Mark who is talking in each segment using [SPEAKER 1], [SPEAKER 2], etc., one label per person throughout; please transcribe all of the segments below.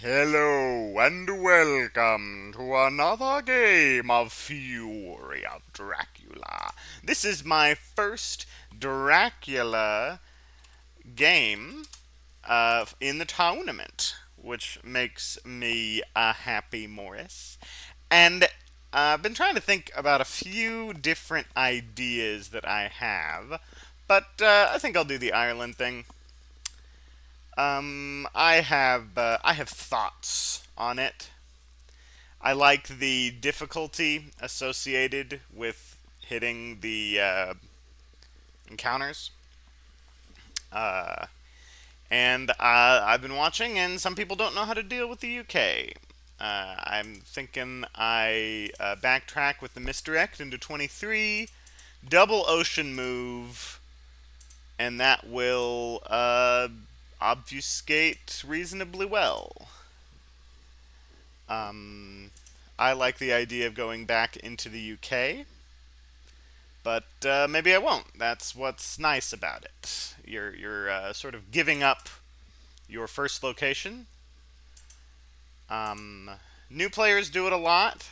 [SPEAKER 1] Hello and welcome to another game of Fury of Dracula. This is my first Dracula game in the tournament, which makes me a happy Morris. And I've been trying to think about a few different ideas that I have, but I think I'll do the Ireland thing. I have thoughts on it. I like the difficulty associated with hitting the encounters. Uh, and I've been watching, and some people don't know how to deal with the UK. I'm thinking I backtrack with the misdirect into 23, double ocean move, and that will obfuscate reasonably well. Um, I like the idea of going back into the UK, but maybe I won't. That's what's nice about it. You're sort of giving up your first location. Um, New players do it a lot.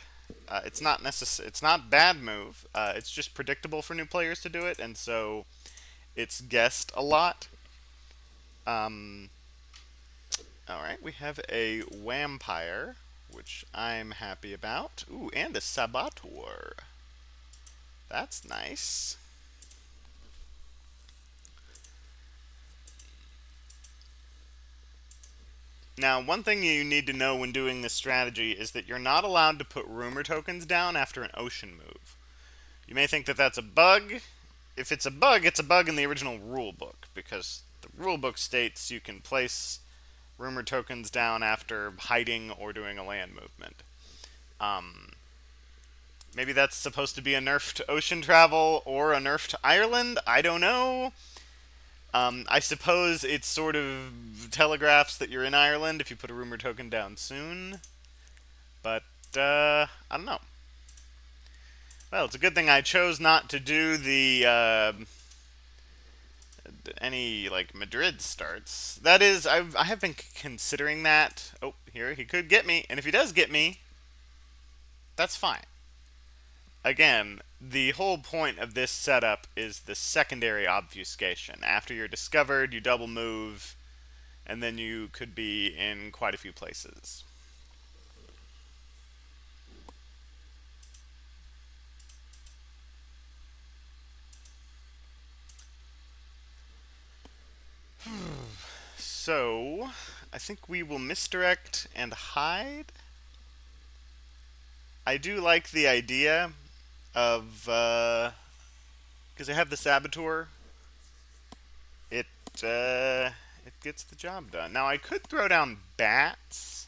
[SPEAKER 1] It's not bad move. It's just predictable for new players to do it, and so it's guessed a lot. Um, all right, we have a vampire, which I'm happy about. Ooh, and a saboteur. That's nice. Now, one thing you need to know when doing this strategy is that you're not allowed to put rumor tokens down after an ocean move. You may think that that's a bug. If it's a bug in the original rulebook, because the rulebook states you can place rumor tokens down after hiding or doing a land movement. Um, Maybe that's supposed to be a nerfed ocean travel or a nerfed Ireland. I don't know. I suppose it sort of telegraphs that you're in Ireland if you put a rumor token down soon. But, I don't know. Well, it's a good thing I chose not to do the, any, like, Madrid starts. That is, I have been considering that. Oh, here, he could get me. And if he does get me, that's fine. Again, the whole point of this setup is the secondary obfuscation. After you're discovered, you double move, and then you could be in quite a few places. So, I think we will misdirect and hide. I do like the idea of, because I have the saboteur, it, it gets the job done. Now, I could throw down bats,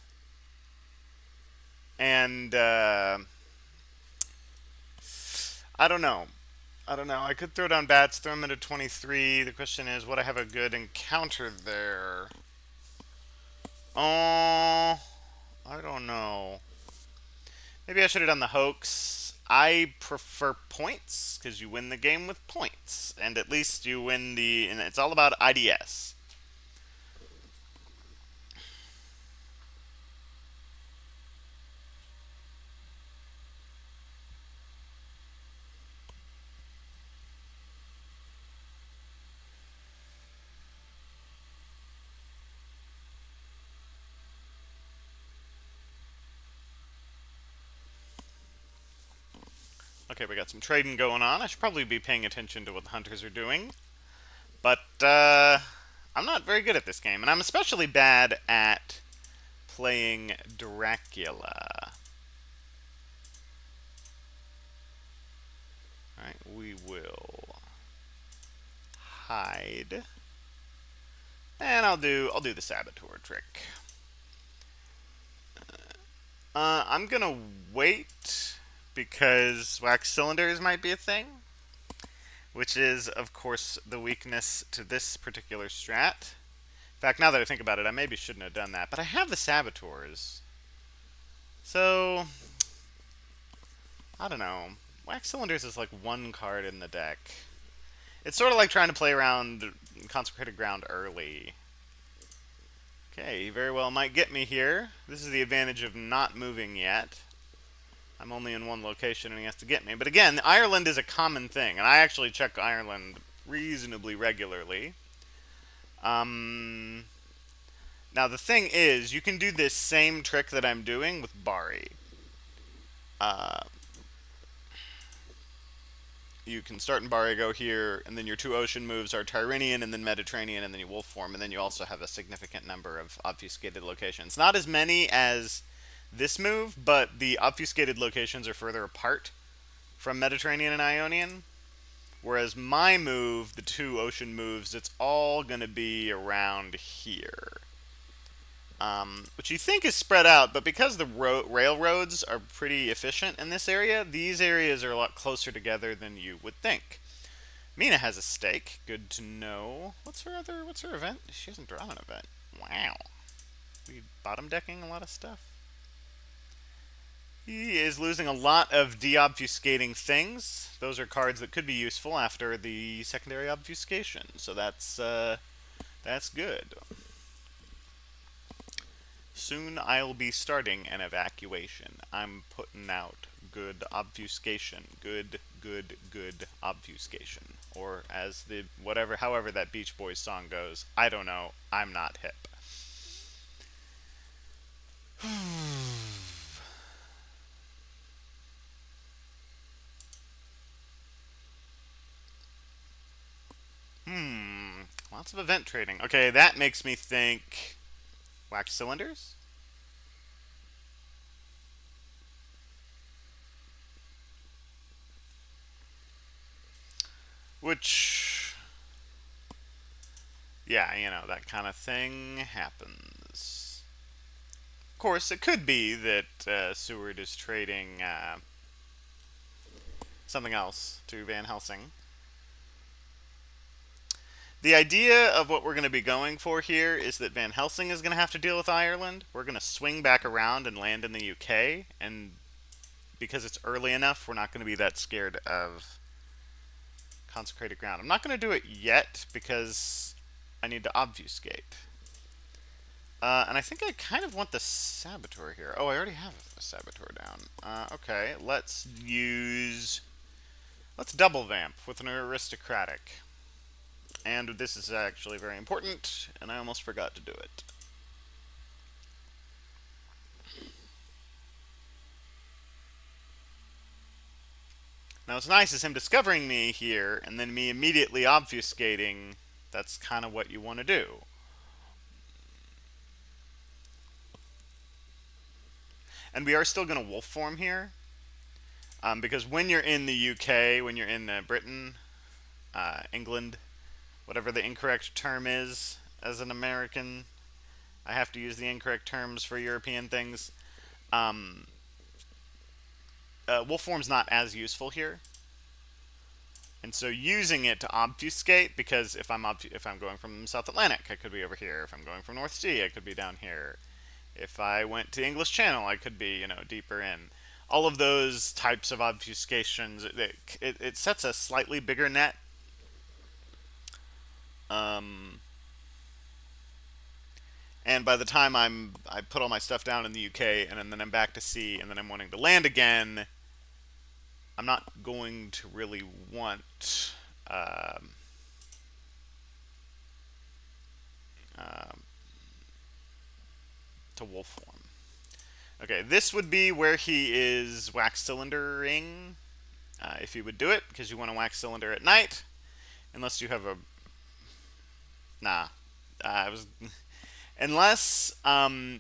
[SPEAKER 1] and, I don't know. I don't know. I could throw down bats, throw them into 23. The question is, would I have a good encounter there? Oh, I don't know. Maybe I should have done the hoax. I prefer points because you win the game with points, and at least you win the. And it's all about IDS. Okay, we got some trading going on. I should probably be paying attention to what the hunters are doing, but I'm not very good at this game, and I'm especially bad at playing Dracula. Alright, we will hide. And I'll do the saboteur trick. I'm gonna wait because wax cylinders might be a thing, which is of course the weakness to this particular strat. In fact, now that I think about it, I maybe shouldn't have done that, but I have the saboteurs. So I don't know. Wax cylinders is like one card in the deck. It's sort of like trying to play around consecrated ground early. Okay, he very well might get me here. This is the advantage of not moving yet. I'm only in one location and he has to get me. But again, Ireland is a common thing, and I actually check Ireland reasonably regularly. Um, Now the thing is, you can do this same trick that I'm doing with Bari. Uh, you can start in Bari, go here, and then your two ocean moves are Tyrrhenian and then Mediterranean, and then you wolf form, and then you also have a significant number of obfuscated locations. Not as many as this move, but the obfuscated locations are further apart from Mediterranean and Ionian. Whereas my move, the two ocean moves, it's all going to be around here. Which you think is spread out, but because the railroads are pretty efficient in this area, these areas are a lot closer together than you would think. Mina has a stake. Good to know. What's her event? She hasn't drawn an event. Wow. We bottom decking a lot of stuff. He is losing a lot of deobfuscating things. Those are cards that could be useful after the secondary obfuscation. So that's good. Soon I'll be starting an evacuation. I'm putting out good obfuscation. Good obfuscation. Or as the however that Beach Boys song goes, I don't know. I'm not hip. Lots of event trading. Okay, that makes me think wax cylinders? Which, yeah, that kind of thing happens. Of course, it could be that Seward is trading something else to Van Helsing. The idea of what we're going to be going for here is that Van Helsing is going to have to deal with Ireland. We're going to swing back around and land in the UK, and because it's early enough, we're not going to be that scared of consecrated ground. I'm not going to do it yet because I need to obfuscate. And I think I kind of want the Saboteur here. Oh, I already have a Saboteur down. Okay, let's double vamp with an aristocratic. And this is actually very important, and I almost forgot to do it. Now, what's nice is him discovering me here, and then me immediately obfuscating. That's kind of what you want to do. And we are still going to wolf form here. Because when you're in the UK, when you're in Britain, England, whatever the incorrect term is as an American, I have to use the incorrect terms for European things. Wolf form's not as useful here. And so using it to obfuscate, because if I'm going from South Atlantic, I could be over here. If I'm going from North Sea, I could be down here. If I went to English Channel, I could be, deeper in. All of those types of obfuscations, it sets a slightly bigger net. And by the time I put all my stuff down in the UK, and then I'm back to sea, and then I'm wanting to land again, I'm not going to really want to wolf form. Okay, this would be where he is wax cylindering, if he would do it, because you want to wax cylinder at night, unless you have a... Nah. Unless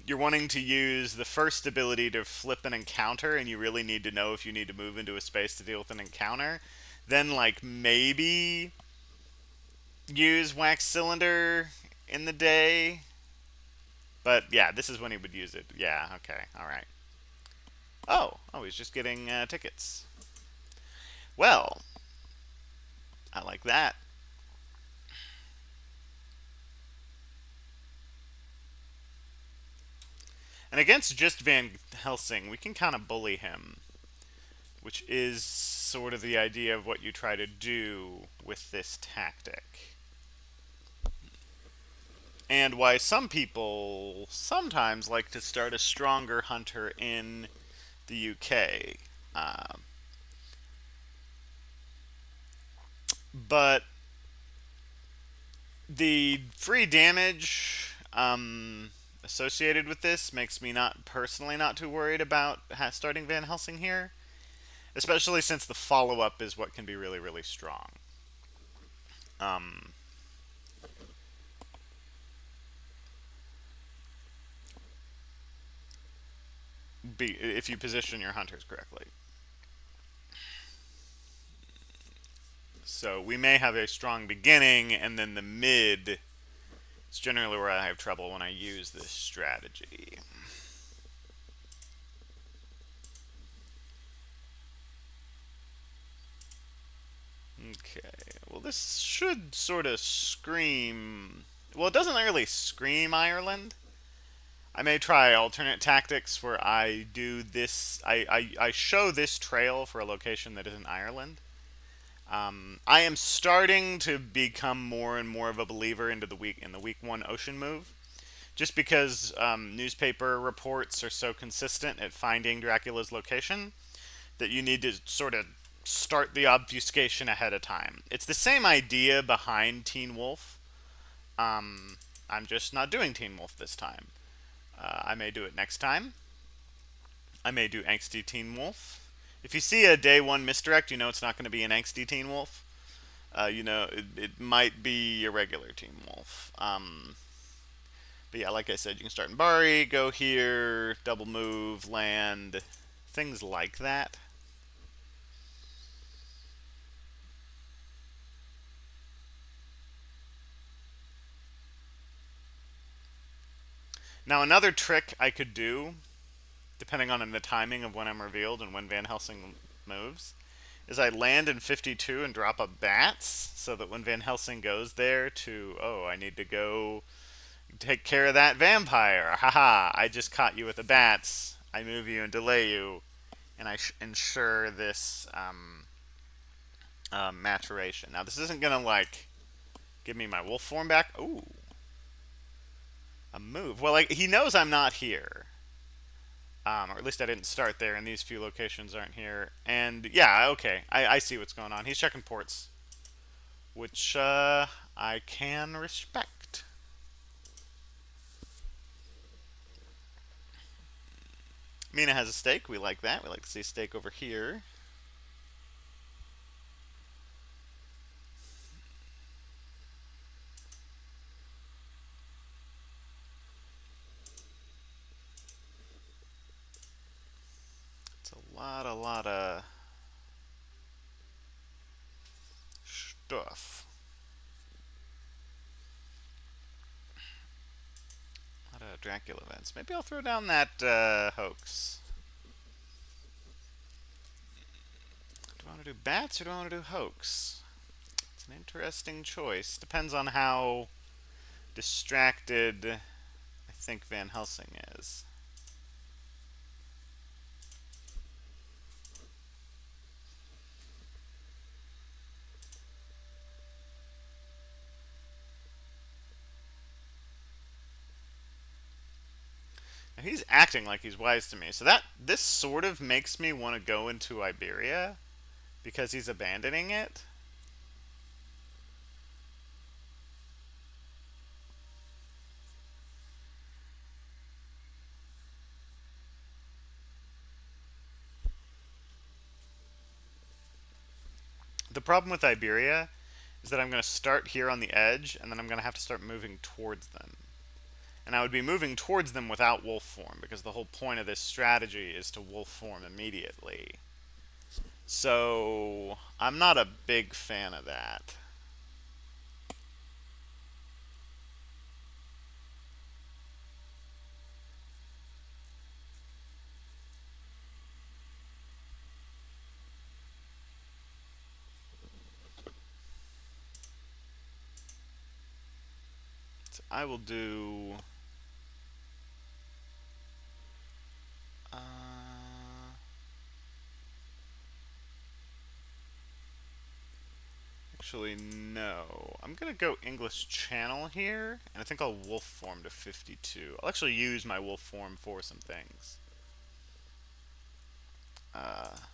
[SPEAKER 1] you're wanting to use the first ability to flip an encounter, and you really need to know if you need to move into a space to deal with an encounter, then, maybe use wax cylinder in the day. But yeah, this is when he would use it. Yeah, okay, alright. Oh, he's just getting tickets. Well, I like that. And against just Van Helsing, we can kind of bully him, which is sort of the idea of what you try to do with this tactic. and why some people sometimes like to start a stronger hunter in the UK. Um, but the free damage associated with this makes me not personally not too worried about starting Van Helsing here, especially since the follow up is what can be really, really strong. Um, if you position your hunters correctly. So we may have a strong beginning, and then the mid is generally where I have trouble when I use this strategy. Okay, well, this should sort of scream. Well, it doesn't really scream Ireland. I may try alternate tactics where I do this. I show this trail for a location that isn't Ireland. I am starting to become more and more of a believer into the week one ocean move, just because newspaper reports are so consistent at finding Dracula's location that you need to sort of start the obfuscation ahead of time. It's the same idea behind Teen Wolf. Um, I'm just not doing Teen Wolf this time. I may do it next time. I may do Angsty Teen Wolf. If you see a day one misdirect, you know it's not going to be an Angsty Teen Wolf. It might be a regular Teen Wolf. But yeah, like I said, you can start in Bari, go here, double move, land, things like that. Now, another trick I could do, depending on the timing of when I'm revealed and when Van Helsing moves, is I land in 52 and drop a bats so that when Van Helsing goes there to, oh, I need to go take care of that vampire. Haha, I just caught you with the bats. I move you and delay you, and I ensure this maturation. Now, this isn't going to, like, give me my wolf form back. Ooh, a move. Well, like, he knows I'm not here. Or at least I didn't start there, and these few locations aren't here. And yeah, okay, I see what's going on. He's checking ports, which I can respect. Mina has a stake. We like that. We like to see a stake over here. It's a lot of stuff. A lot of Dracula events. Maybe I'll throw down that hoax. Do I want to do bats or do I want to do hoax? It's an interesting choice. Depends on how distracted I think Van Helsing is. Now, he's acting like he's wise to me, so that this sort of makes me want to go into Iberia because he's abandoning it. The problem with Iberia is that I'm going to start here on the edge, and then I'm going to have to start moving towards them. And I would be moving towards them without wolf form, because the whole point of this strategy is to wolf form immediately. So, I'm not a big fan of that. So I will do... Actually, no. I'm gonna go English Channel here, and I think I'll wolf form to 52. I'll actually use my wolf form for some things.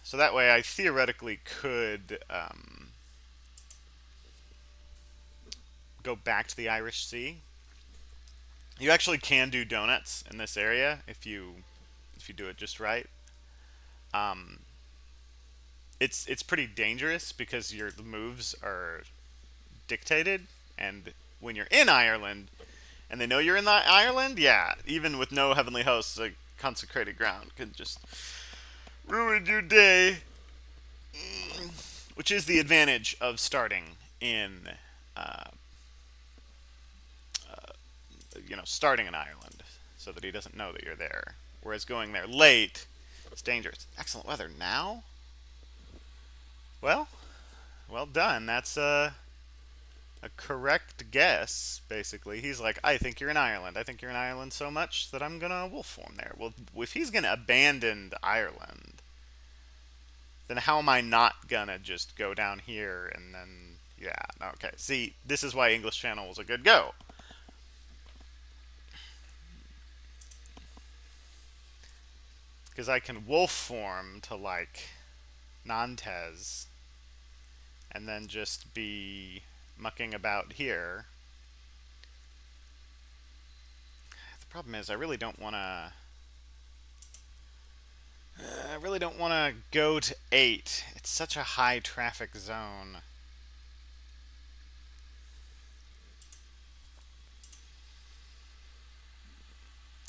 [SPEAKER 1] So that way I theoretically could go back to the Irish Sea. You actually can do donuts in this area if you do it just right. Um, it's pretty dangerous because your moves are dictated, and when you're in Ireland and they know you're in Ireland, yeah, even with no heavenly hosts, like consecrated ground can just ruin your day. Which is the advantage of starting in, uh, starting in Ireland, so that he doesn't know that you're there. Whereas going there late, it's dangerous. Excellent weather now. Well, well done. That's a correct guess, basically. He's like, I think you're in Ireland. I think you're in Ireland so much that I'm gonna wolf form there. Well, if he's gonna abandon Ireland, then how am I not gonna just go down here and then, yeah, okay. See, this is why English Channel was a good go. Because I can wolf form to, like, Nantes and then just be mucking about here. The problem is I really don't want to... I really don't want to go to 8. It's such a high traffic zone.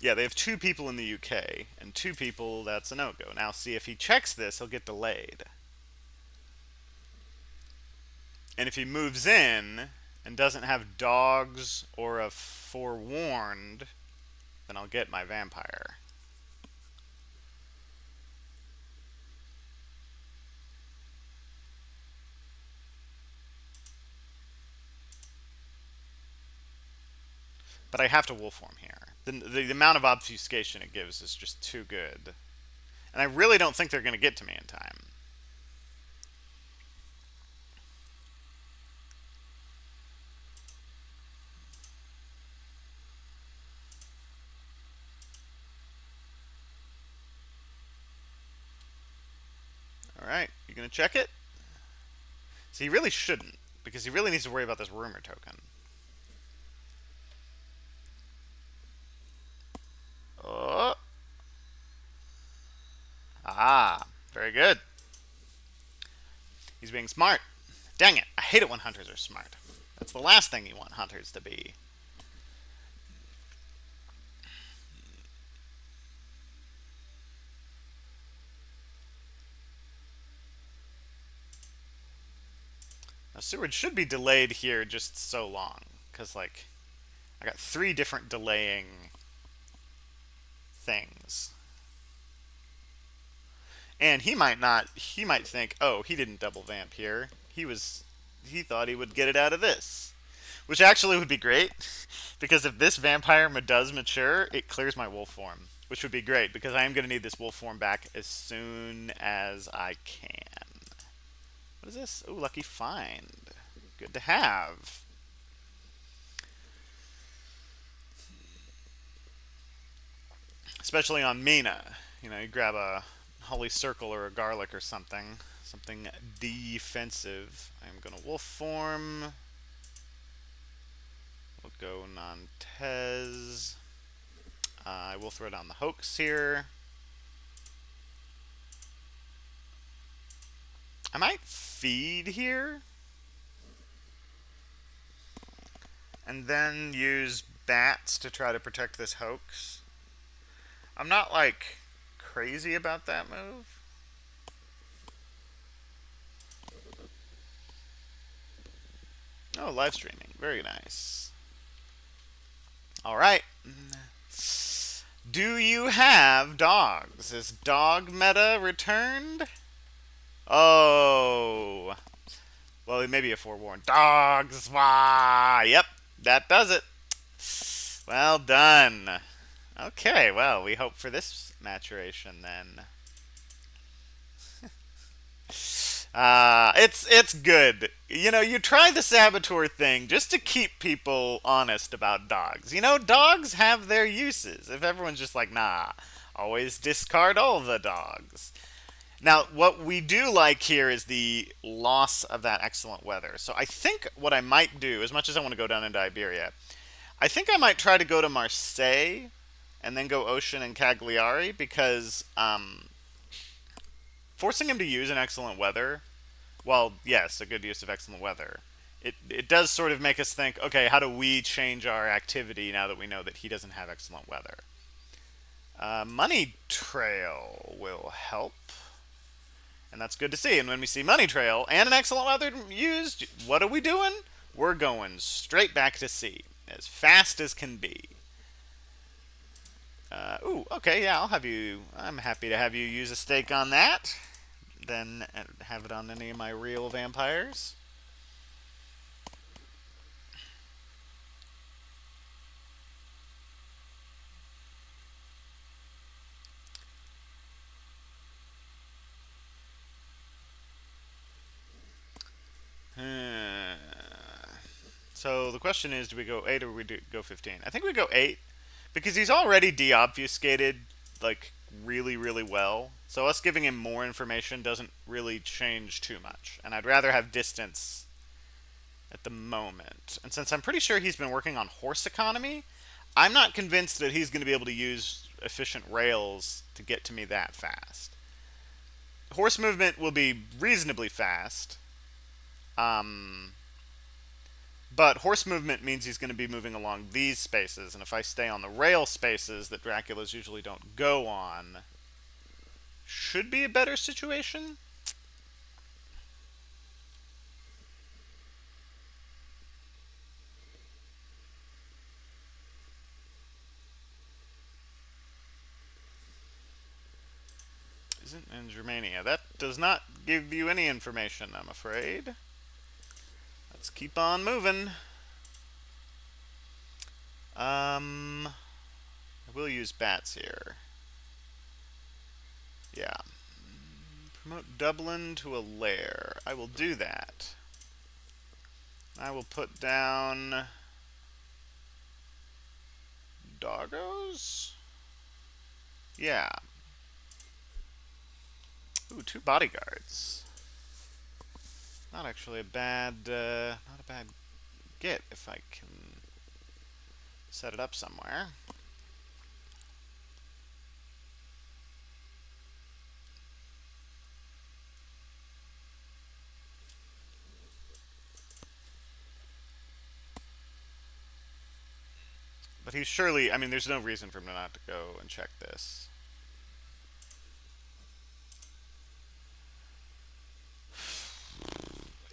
[SPEAKER 1] Yeah, they have 2 people in the UK, and 2 people, that's a no-go. Now, see, if he checks this, he'll get delayed. And if he moves in and doesn't have dogs or a forewarned, then I'll get my vampire. But I have to wolf form here. The amount of obfuscation it gives is just too good. And I really don't think they're going to get to me in time. Alright, you going to check it? See, he really shouldn't, because he really needs to worry about this rumor token. Oh. Ah, very good. He's being smart. Dang it, I hate it when hunters are smart. That's the last thing you want hunters to be. Now, Seward should be delayed here just so long, because, like, I got 3 different delaying things. And he might think, oh, he didn't double vamp here. He thought he would get it out of this. Which actually would be great, because if this vampire does mature, it clears my wolf form. Which would be great, because I am going to need this wolf form back as soon as I can. What is this? Oh, lucky find. Good to have. Especially on Mina. You know, you grab a holy circle or a garlic or something. Something defensive. I'm going to wolf form. We'll go Nantes. I will throw down the hoax here. I might feed here. And then use bats to try to protect this hoax. I'm not, like, crazy about that move. Oh, live streaming. Very nice. Alright. Do you have dogs? Is dog meta returned? Oh. Well, maybe a forewarned. Dogs! Wah! Yep, that does it. Well done. Okay, well, we hope for this maturation then. It's good. You know, you try the saboteur thing just to keep people honest about dogs. You know, dogs have their uses. If everyone's just like, nah, always discard all the dogs. Now, what we do like here is the loss of that excellent weather. So I think what I might do, as much as I want to go down into Iberia, I think I might try to go to Marseille and then go Ocean and Cagliari because forcing him to use an excellent weather, well, yes, a good use of excellent weather, it does sort of make us think, okay, how do we change our activity now that we know that he doesn't have excellent weather? Money Trail will help, and that's good to see. And when we see Money Trail and an excellent weather used, what are we doing? We're going straight back to sea as fast as can be. Ooh, okay, yeah, I'll have you. I'm happy to have you use a stake on that. Then have it on any of my real vampires. Uh, so the question is, do we go 8 or we go 15? I think we go 8 because he's already deobfuscated like really, really well. So us giving him more information doesn't really change too much. And I'd rather have distance at the moment. And since I'm pretty sure he's been working on horse economy, I'm not convinced that he's going to be able to use efficient rails to get to me that fast. Horse movement will be reasonably fast. Um, but horse movement means he's going to be moving along these spaces, and if I stay on the rail spaces that Draculas usually don't go on, should be a better situation. Isn't in Germania. That does not give you any information, I'm afraid. Let's keep on moving. I will use bats here. Yeah. Promote Dublin to a lair. I will do that. I will put down doggos. Yeah. Ooh, 2 bodyguards. Not actually a bad, not a bad get if I can set it up somewhere. But he's surely, I mean, there's no reason for him not to go and check this.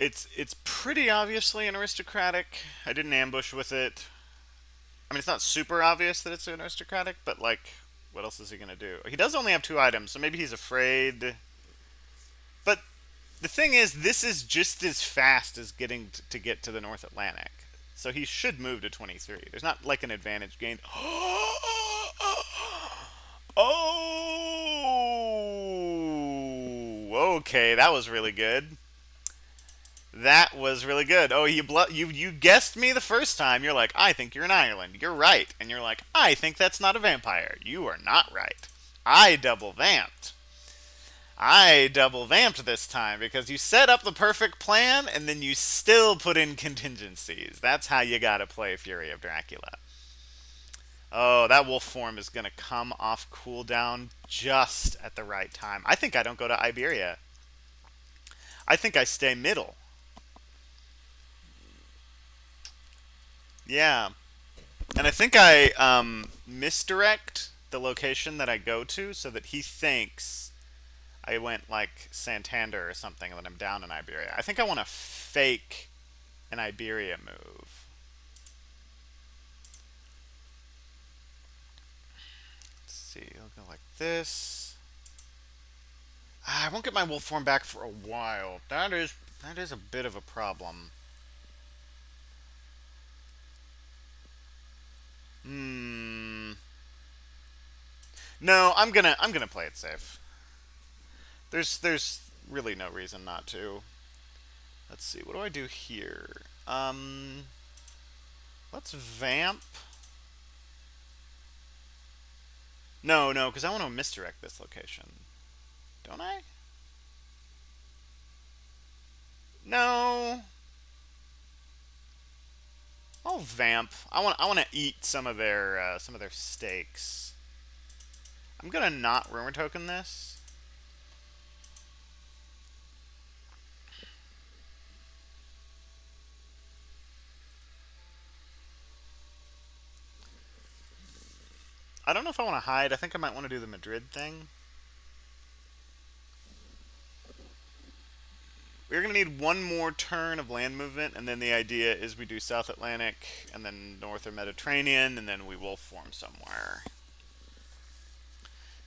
[SPEAKER 1] It's pretty obviously an aristocratic. I didn't ambush with it. I mean, it's not super obvious that it's an aristocratic, but like, what else is he gonna do? He does only have 2 items, so maybe he's afraid. But the thing is, this is just as fast as getting to get to the North Atlantic. So he should move to 23. There's not like an advantage gained. Oh, okay, that was really good. That was really good. Oh, you guessed me the first time. You're like, I think you're in Ireland. You're right. And you're like, I think that's not a vampire. You are not right. I double vamped. I double vamped this time because you set up the perfect plan and then you still put in contingencies. That's how you gotta play Fury of Dracula. Oh, that wolf form is gonna come off cooldown just at the right time. I think I don't go to Iberia. I think I stay middle. Yeah. And I think I misdirect the location that I go to so that he thinks I went like Santander or something and then I'm down in Iberia. I think I want to fake an Iberia move. Let's see, I'll go like this. I won't get my wolf form back for a while. That is a bit of a problem. Hmm. No, I'm gonna play it safe. There's really no reason not to. Let's see, what do I do here? Let's vamp. No, no, because I want to misdirect this location. Don't I? No. I'll vamp. I want to eat some of their steaks. I'm gonna not rumor token this. I don't know if I want to hide. I think I might want to do the Madrid thing. We're going to need one more turn of land movement, and then the idea is we do South Atlantic, and then North or Mediterranean, and then we will form somewhere.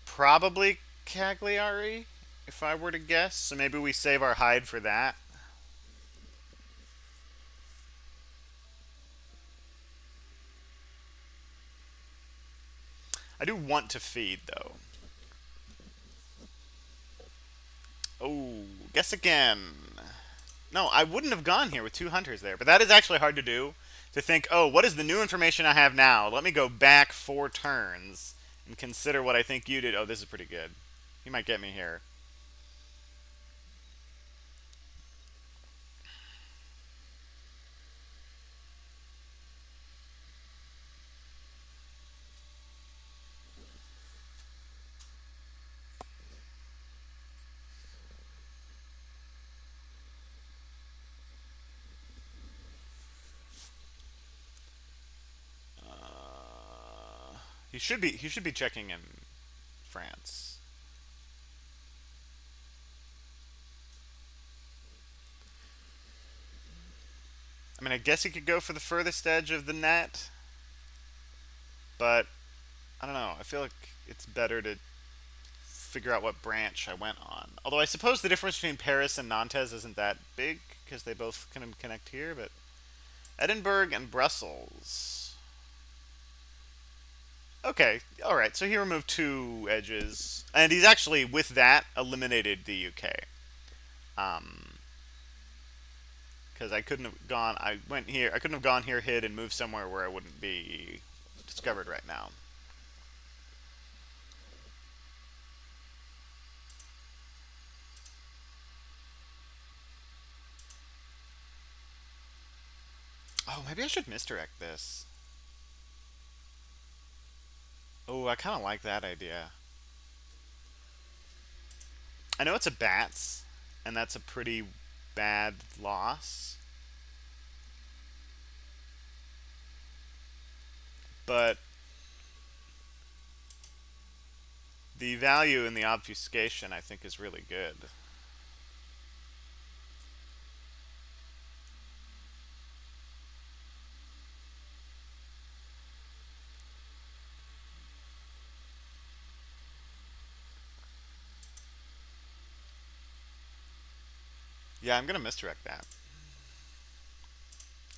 [SPEAKER 1] Probably Cagliari, if I were to guess. So maybe we save our hide for that. I do want to feed, though. Oh, guess again. No, I wouldn't have gone here with 2 hunters there, but that is actually hard to do. To think, oh, what is the new information I have now? Let me go back 4 turns and consider what I think you did. Oh, this is pretty good. He might get me here. He should be checking in France. I mean, I guess he could go for the furthest edge of the net, but I don't know. I feel like it's better to figure out what branch I went on. Although I suppose the difference between Paris and Nantes isn't that big because they both kind of connect here, but Edinburgh and Brussels. Okay, all right. So he removed 2 edges, and he's actually with that eliminated the UK. Because I couldn't have gone. I went here. I couldn't have gone here, hid, and moved somewhere where I wouldn't be discovered right now. Oh, maybe I should misdirect this. Oh, I kind of like that idea. I know it's a bats, and that's a pretty bad loss. But the value in the obfuscation, I think, is really good. Yeah, I'm going to misdirect that.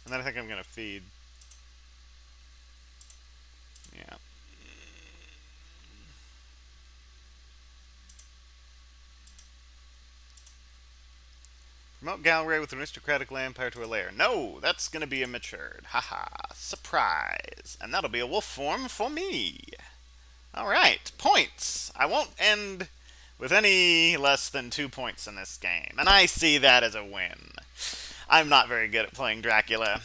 [SPEAKER 1] And then I think I'm going to feed. Yeah. Promote Galway with an aristocratic vampire to a lair. No, that's going to be immatured. Haha. Surprise. And that'll be a wolf form for me. Alright, points. I won't end with any less than 2 points in this game. And I see that as a win. I'm not very good at playing Dracula.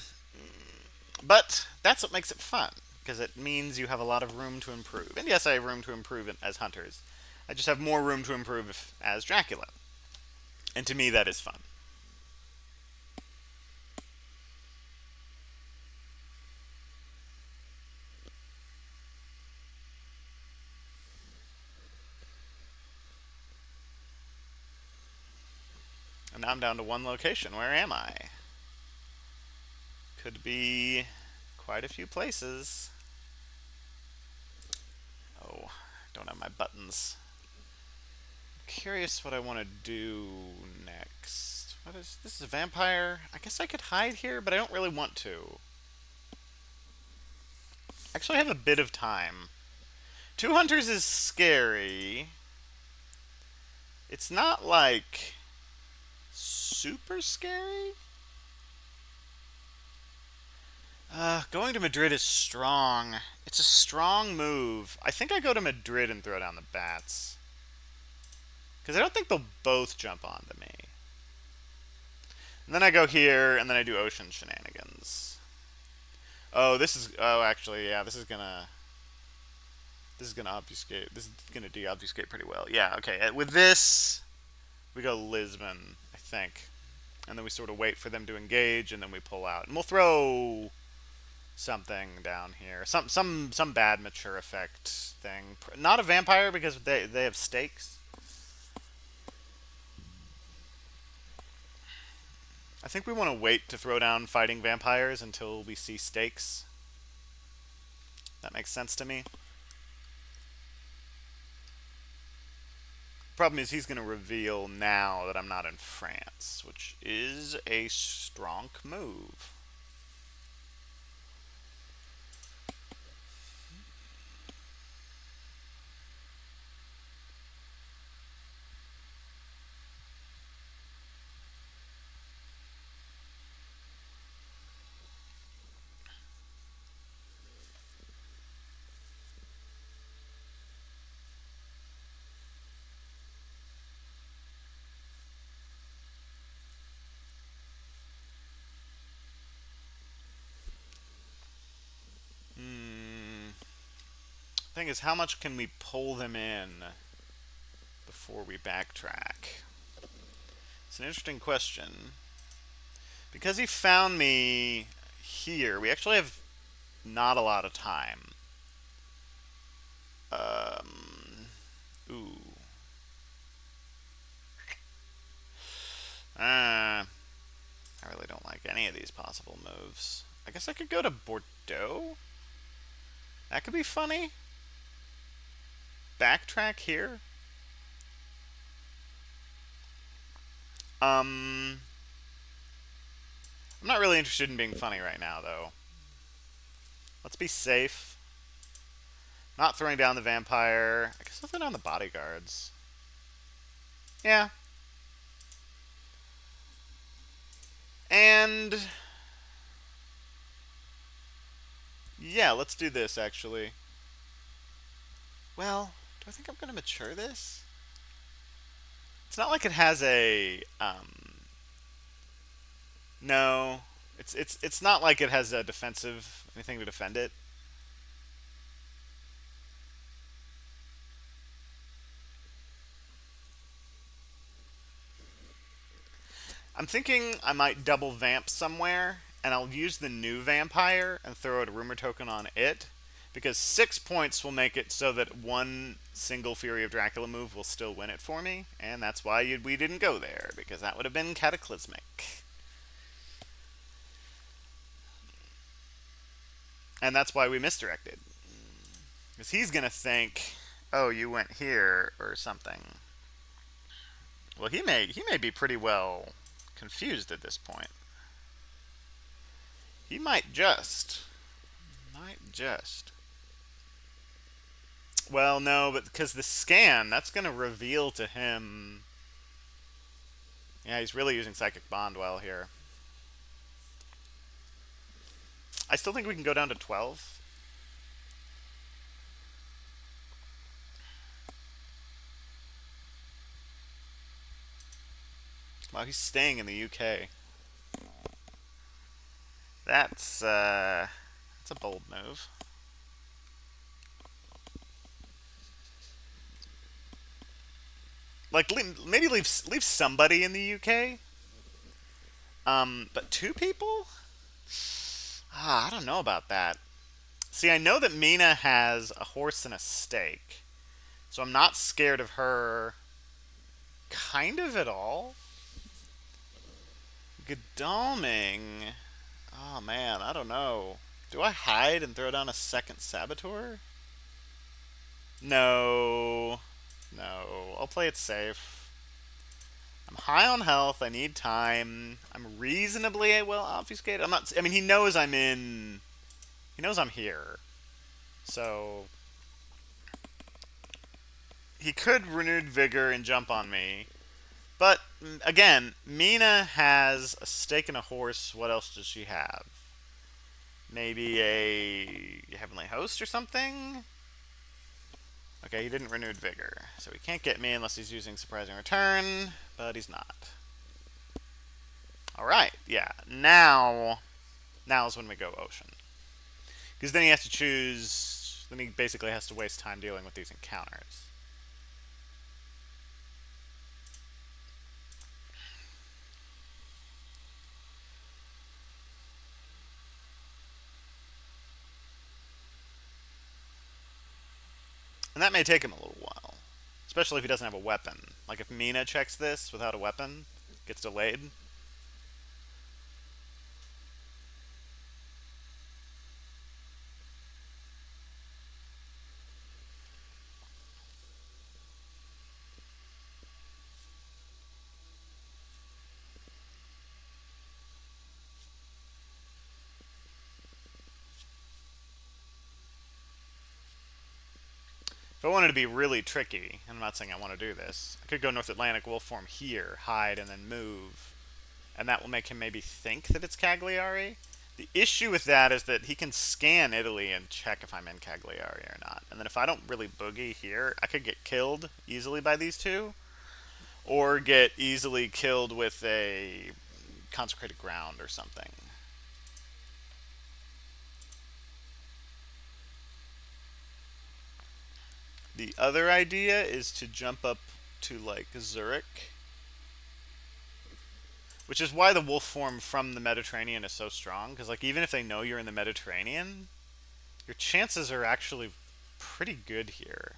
[SPEAKER 1] But that's what makes it fun. Because it means you have a lot of room to improve. And yes, I have room to improve as hunters. I just have more room to improve as Dracula. And to me, that is fun. And now I'm down to 1 location. Where am I? Could be quite a few places. Oh, don't have my buttons. Curious what I want to do next. What is this? Is a vampire? I guess I could hide here, but I don't really want to. Actually, I have a bit of time. 2 hunters is scary. It's not like super scary. Going to Madrid is strong. It's a strong move. I think I go to Madrid and throw down the bats. Because I don't think they'll both jump onto me. And then I go here, and then I do ocean shenanigans. Oh, this is... Oh, actually, yeah, this is gonna... This is gonna obfuscate. This is gonna de-obfuscate pretty well. Yeah, okay. With this, we go Lisbon, I think. And then we sort of wait for them to engage, and then we pull out. And we'll throw something down here. Some bad mature effect thing. Not a vampire, because they have stakes. I think we want to wait to throw down fighting vampires until we see stakes. That makes sense to me. Problem is he's going to reveal now that I'm not in France, which is a strong move. Thing is, how much can we pull them in before we backtrack? It's an interesting question. Because he found me here, we actually have not a lot of time. Ooh. I really don't like any of these possible moves. I guess I could go to Bordeaux? That could be funny. Backtrack here? I'm not really interested in being funny right now, though. Let's be safe. Not throwing down the vampire. I guess I'll throw down the bodyguards. Yeah. And... yeah, let's do this, actually. Well, do I think I'm going to mature this? It's not like it has a... no. It's not like it has a defensive... anything to defend it. I'm thinking I might double vamp somewhere, and I'll use the new vampire and throw a rumor token on it, because 6 points will make it so that one single Fury of Dracula move will still win it for me, and that's why we didn't go there, because that would have been cataclysmic. And that's why we misdirected. Because he's going to think, oh, you went here, or something. Well, he may be pretty well confused at this point. He might just. Well, no, but because the scan, that's going to reveal to him... yeah, he's really using Psychic Bond well here. I still think we can go down to 12. Wow, he's staying in the UK. That's a bold move. Like, maybe leave somebody in the UK. But 2 people? I don't know about that. See, I know that Mina has a horse and a stake, so I'm not scared of her kind of at all. Godalming. Oh man, I don't know. Do I hide and throw down a second Saboteur? No. No. I'll play it safe. I'm high on health. I need time. I'm reasonably well obfuscated. I'm not... I mean, he knows I'm in... he knows I'm here. So... he could renewed vigor and jump on me. But again, Mina has a stake and a horse. What else does she have? Maybe a heavenly host or something? Okay, he didn't renewed vigor, so he can't get me unless he's using surprising return, but he's not. Alright, yeah. Now is when we go ocean. Because then he has to choose. Then he basically has to waste time dealing with these encounters. And that may take him a little while. Especially if he doesn't have a weapon. Like if Mina checks this without a weapon, gets delayed. If I wanted to be really tricky, and I'm not saying I want to do this, I could go North Atlantic wolf form here, hide, and then move. And that will make him maybe think that it's Cagliari. The issue with that is that he can scan Italy and check if I'm in Cagliari or not. And then if I don't really boogie here, I could get killed easily by these two. Or get easily killed with a consecrated ground or something. The other idea is to jump up to like Zurich, which is why the wolf form from the Mediterranean is so strong. Because like even if they know you're in the Mediterranean, your chances are actually pretty good here.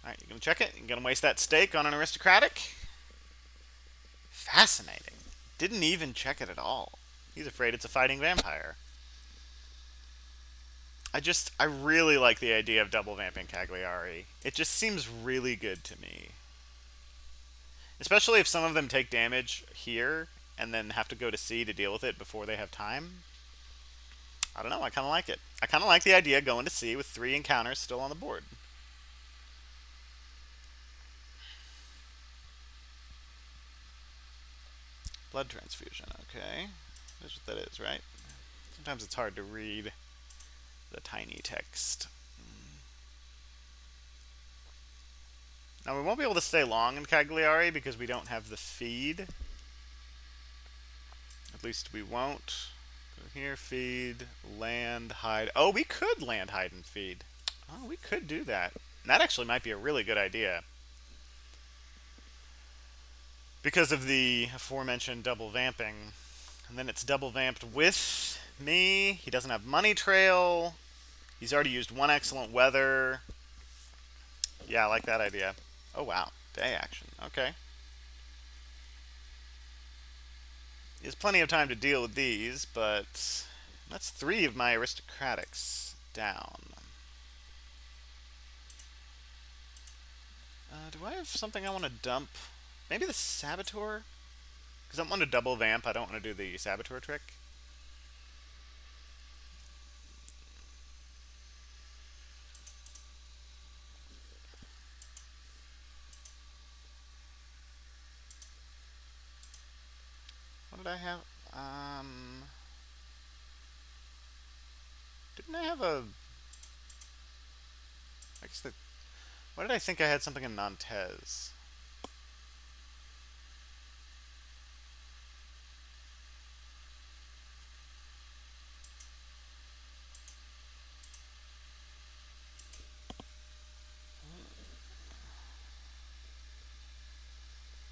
[SPEAKER 1] Alright, you gonna check it? You gonna waste that stake on an aristocratic? Fascinating. Didn't even check it at all. He's afraid it's a fighting vampire. I really like the idea of double vamping Cagliari. It just seems really good to me. Especially if some of them take damage here and then have to go to sea to deal with it before they have time. I don't know, I kind of like it. I kind of like the idea of going to sea with 3 encounters still on the board. Blood transfusion, okay. That's what that is, right? Sometimes it's hard to read the tiny text. Now we won't be able to stay long in Cagliari because we don't have the feed. At least we won't. Go here, feed, land, hide. Oh, we could land, hide, and feed. Oh, we could do that. That actually might be a really good idea. Because of the aforementioned double vamping. And then it's double vamped with me. He doesn't have money trail. He's already used 1 excellent weather. Yeah, I like that idea. Oh, wow. Day action. Okay. He has plenty of time to deal with these, but that's 3 of my aristocratics down. Do I have something I want to dump? Maybe the Saboteur? Because I want to double vamp. I don't want to do the Saboteur trick. What did I have? Didn't I have a... I guess the... Why did I think I had something in Nantes?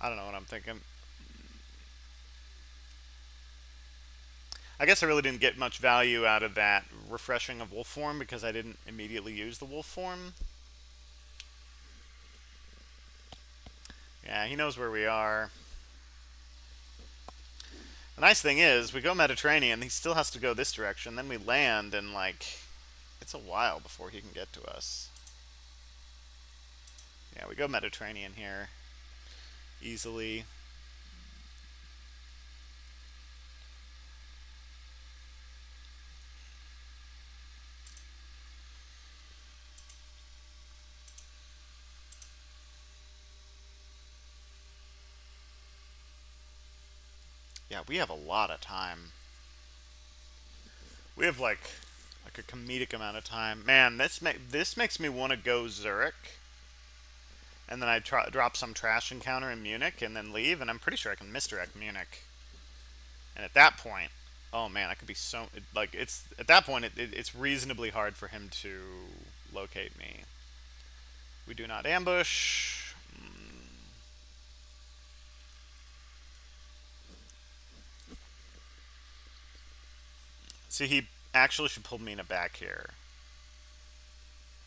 [SPEAKER 1] I don't know what I'm thinking. I guess I really didn't get much value out of that refreshing of wolf form because I didn't immediately use the wolf form. Yeah, he knows where we are. The nice thing is, we go Mediterranean, he still has to go this direction, then we land, and, like, it's a while before he can get to us. Yeah, we go Mediterranean here. Easily. Yeah, we have a lot of time. We have like a comedic amount of time. Man, this makes me want to go Zurich, and then I drop some trash encounter in Munich, and then leave. And I'm pretty sure I can misdirect Munich. And at that point, oh man, I could be so like it's at that point it's reasonably hard for him to locate me. We do not ambush. See, he actually should pull Mina back here.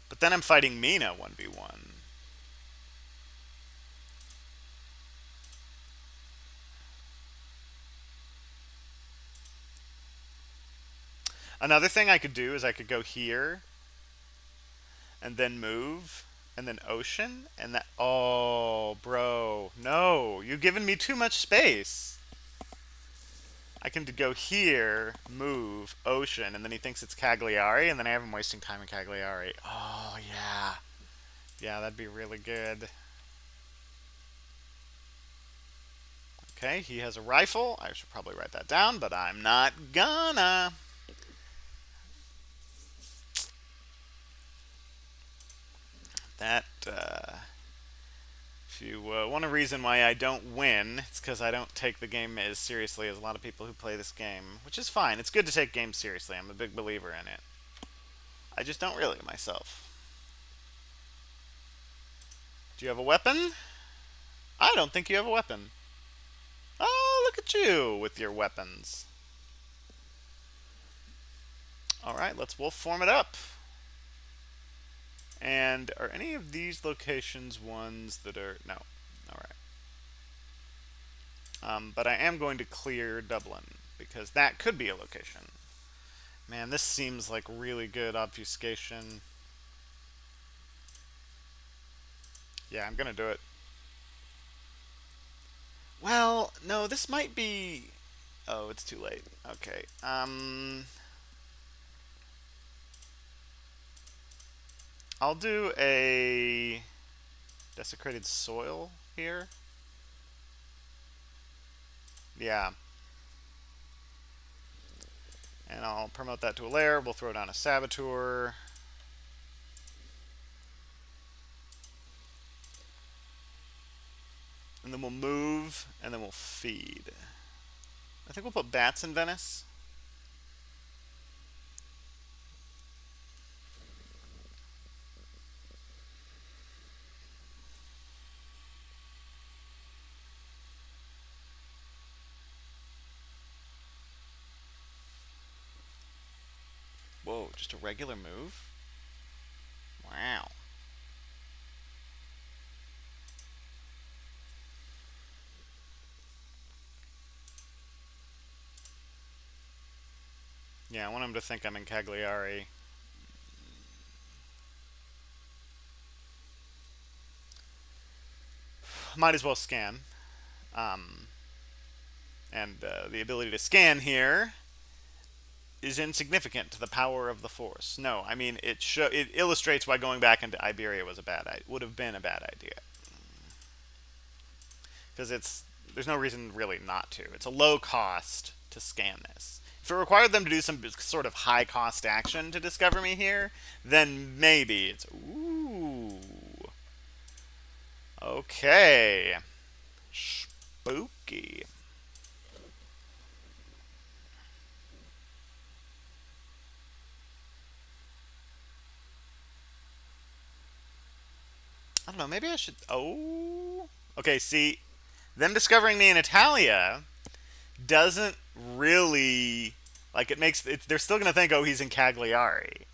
[SPEAKER 1] But then I'm fighting Mina 1v1. Another thing I could do is I could go here and then move and then ocean and that. Oh, bro. No, you've given me too much space. I can go here, move, ocean, and then he thinks it's Cagliari, and then I have him wasting time in Cagliari. Oh, yeah. Yeah, that'd be really good. Okay, he has a rifle. I should probably write that down, but I'm not gonna. That, if you want a reason why I don't win, it's because I don't take the game as seriously as a lot of people who play this game, which is fine. It's good to take games seriously. I'm a big believer in it. I just don't really myself. Do you have a weapon? I don't think you have a weapon. Oh, look at you with your weapons. Alright, let's wolf form it up. And are any of these locations ones that are... No. Alright. But I am going to clear Dublin, because that could be a location. Man, this seems like really good obfuscation. Yeah, I'm gonna do it. Well, no, this might be... Oh, it's too late. Okay. I'll do a desecrated soil here. Yeah. And I'll promote that to a lair. We'll throw down a saboteur. And then we'll move, and then we'll feed. I think we'll put bats in Venice. Whoa, just a regular move? Wow. Yeah, I want him to think I'm in Cagliari. Might as well scan. And the ability to scan here is insignificant to the power of the Force. No, I mean it illustrates why going back into Iberia was would have been a bad idea. Because there's no reason really not to. It's a low cost to scan this. If it required them to do some sort of high cost action to discover me here, then maybe it's ooh. Okay. Spooky. I don't know, maybe I should... Oh. Okay, see, them discovering me in Italia doesn't really... Like, they're still going to think, oh, he's in Cagliari.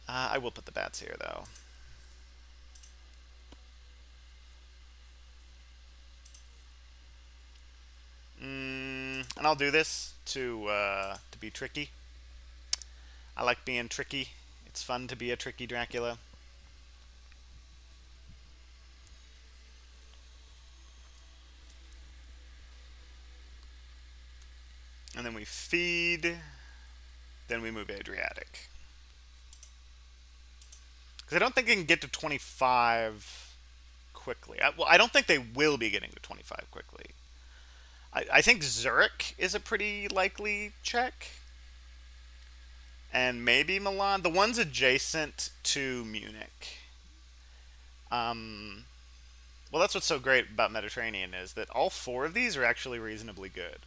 [SPEAKER 1] I will put the bats here, though. And I'll do this to be tricky. I like being tricky. It's fun to be a tricky Dracula. And then we feed. Then we move Adriatic. Because I don't think they can get to 25 quickly. Well, I don't think they will be getting to 25 quickly. I think Zurich is a pretty likely check. And maybe Milan. The ones adjacent to Munich. Um, well, that's what's so great about Mediterranean is that all four of these are actually reasonably good.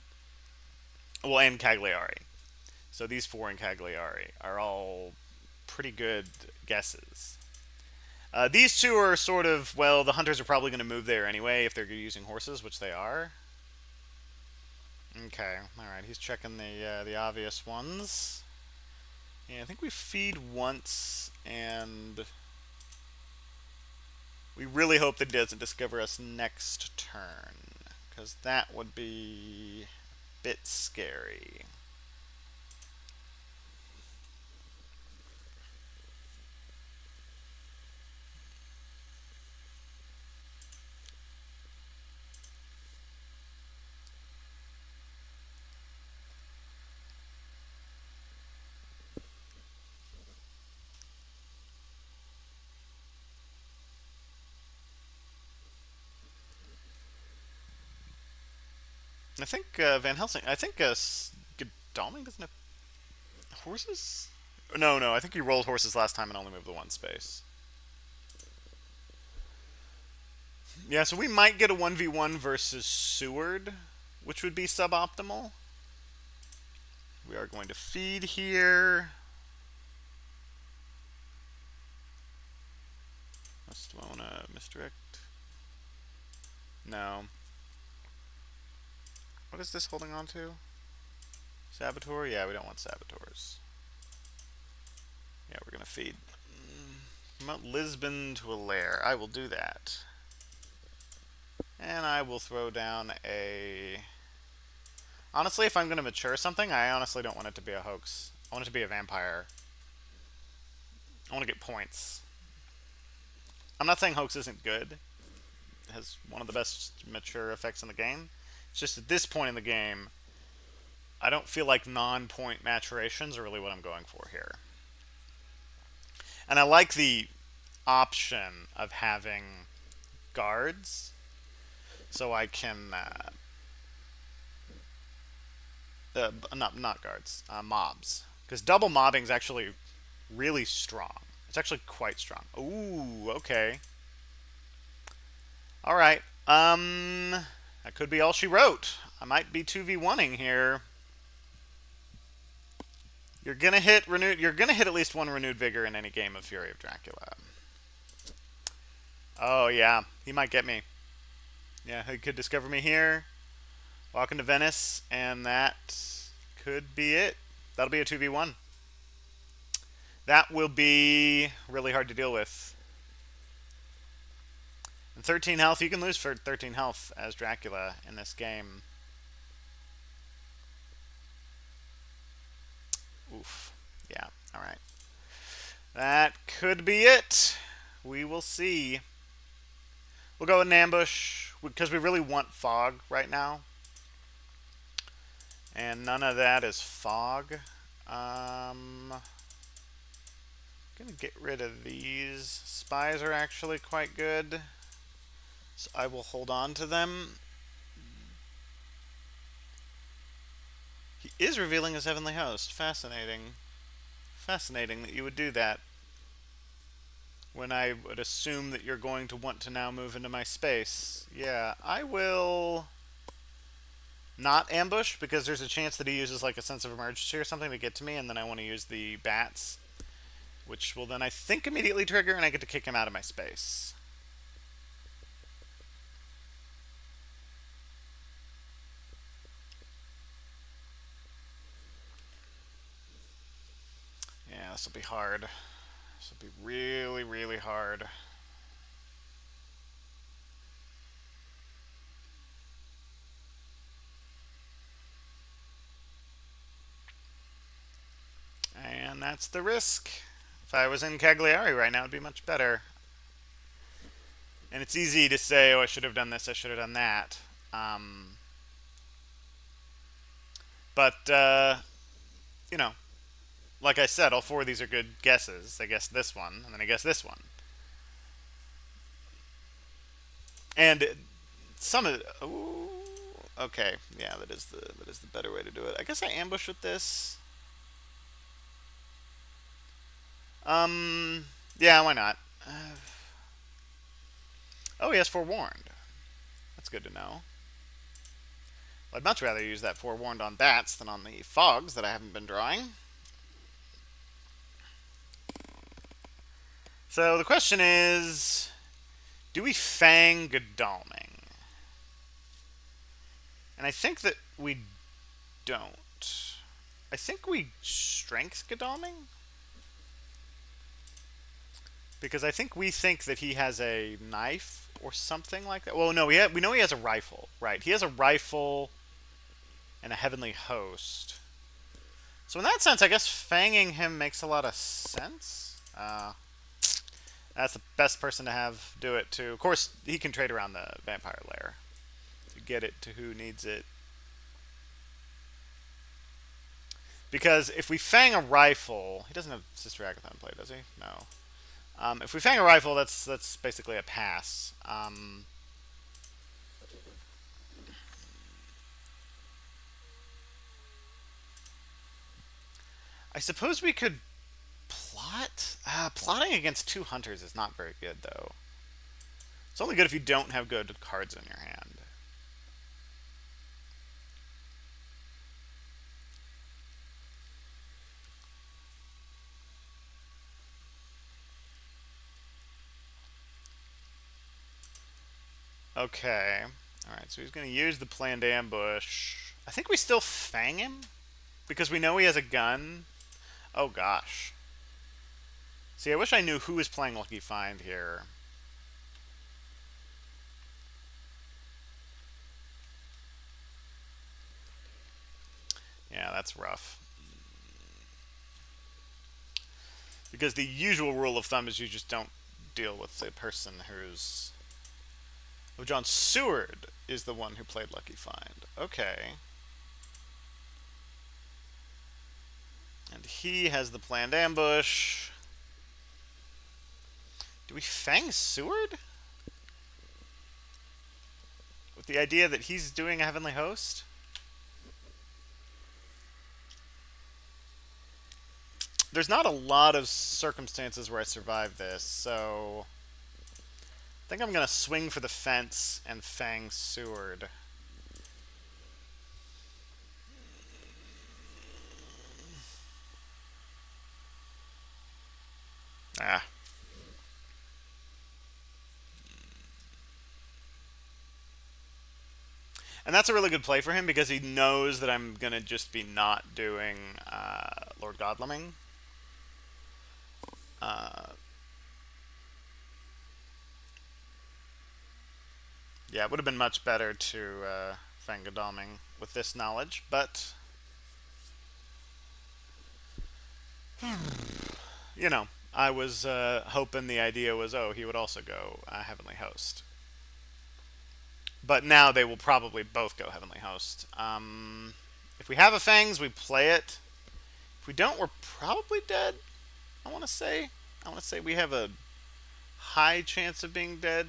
[SPEAKER 1] Well, and Cagliari. So these four in Cagliari are all pretty good guesses. These two are sort of, well, the hunters are probably going to move there anyway if they're using horses, which they are. Okay, alright, he's checking the obvious ones. Yeah, I think we feed once, and we really hope that he doesn't discover us next turn, because that would be a bit scary. I think Van Helsing. I think Godalming doesn't have horses. No, no. I think he rolled horses last time and only moved the one space. Yeah, so we might get a 1v1 versus Seward, which would be suboptimal. We are going to feed here. Do I want to misdirect? No. What is this holding on to? Saboteur? Yeah, we don't want saboteurs. Yeah, we're going to feed. Promote Lisbon to a lair. I will do that. And I will throw down a... Honestly, if I'm going to mature something, I honestly don't want it to be a hoax. I want it to be a vampire. I want to get points. I'm not saying hoax isn't good. It has one of the best mature effects in the game. It's just at this point in the game, I don't feel like non-point maturations are really what I'm going for here. And I like the option of having guards, so I can not guards, mobs, because double mobbing is actually really strong. It's actually quite strong. Ooh, okay. All right. That could be all she wrote. I might be 2v1ing here. You're gonna hit renewed. You're gonna hit at least one renewed vigor in any game of Fury of Dracula. Oh yeah, he might get me. Yeah, he could discover me here. Walk into Venice, and that could be it. That'll be a 2v1. That will be really hard to deal with. And 13 health, you can lose for 13 health as Dracula in this game. Oof. Yeah, alright. That could be it. We will see. We'll go in ambush, because we really want fog right now. And none of that is fog. Gonna get rid of these. Spies are actually quite good, so I will hold on to them. He is revealing his heavenly host. Fascinating. Fascinating that you would do that, when I would assume that you're going to want to now move into my space. Yeah, I will not ambush, because there's a chance that he uses like a sense of emergency or something to get to me, and then I want to use the bats, which will then I think immediately trigger, and I get to kick him out of my space. Yeah, this will be hard. This will be really, really hard. And that's the risk. If I was in Cagliari right now, it'd be much better. And it's easy to say, oh, I should have done this, I should have done that. But, you know, like I said, all four of these are good guesses. I guessed this one, and then I guessed this one. And some of it... Ooh, Okay, yeah, that is the better way to do it. I guess I ambush with this. Um, yeah, why not? Oh, he has forewarned. That's good to know. Well, I'd much rather use that forewarned on bats than on the fogs that I haven't been drawing. So the question is, do we Fang Godalming? And I think that we don't. I think we Strength Godalming? Because I think we think that he has a knife or something like that. Well, no, we know he has a rifle. Right, he has a rifle and a Heavenly Host. So in that sense, I guess fanging him makes a lot of sense. That's the best person to have do it too. Of course, he can trade around the Vampire Lair to get it to who needs it. Because if we fang a rifle, he doesn't have Sister Agatha in play, does he? No. If we fang a rifle, that's basically a pass. I suppose we could plot. Plotting against two hunters is not very good, though. It's only good if you don't have good cards in your hand. Okay. Alright, so he's going to use the planned ambush. I think we still fang him? Because we know he has a gun. Oh, gosh. See, I wish I knew who was playing Lucky Find here. Yeah, that's rough. Because the usual rule of thumb is you just don't deal with the person who's... Oh, John Seward is the one who played Lucky Find. Okay. And he has the planned ambush. Do we fang Seward? With the idea that he's doing a Heavenly Host? There's not a lot of circumstances where I survive this, so... I think I'm going to swing for the fence and fang Seward. Ah. And that's a really good play for him because he knows that I'm going to just be not doing Lord Godleming. Yeah, it would have been much better to Fang Godalming with this knowledge, but... You know, I was hoping the idea was, oh, he would also go Heavenly Host. But now they will probably both go Heavenly Host. If we have a Fangs, we play it. If we don't, we're probably dead, I want to say. I want to say we have a high chance of being dead.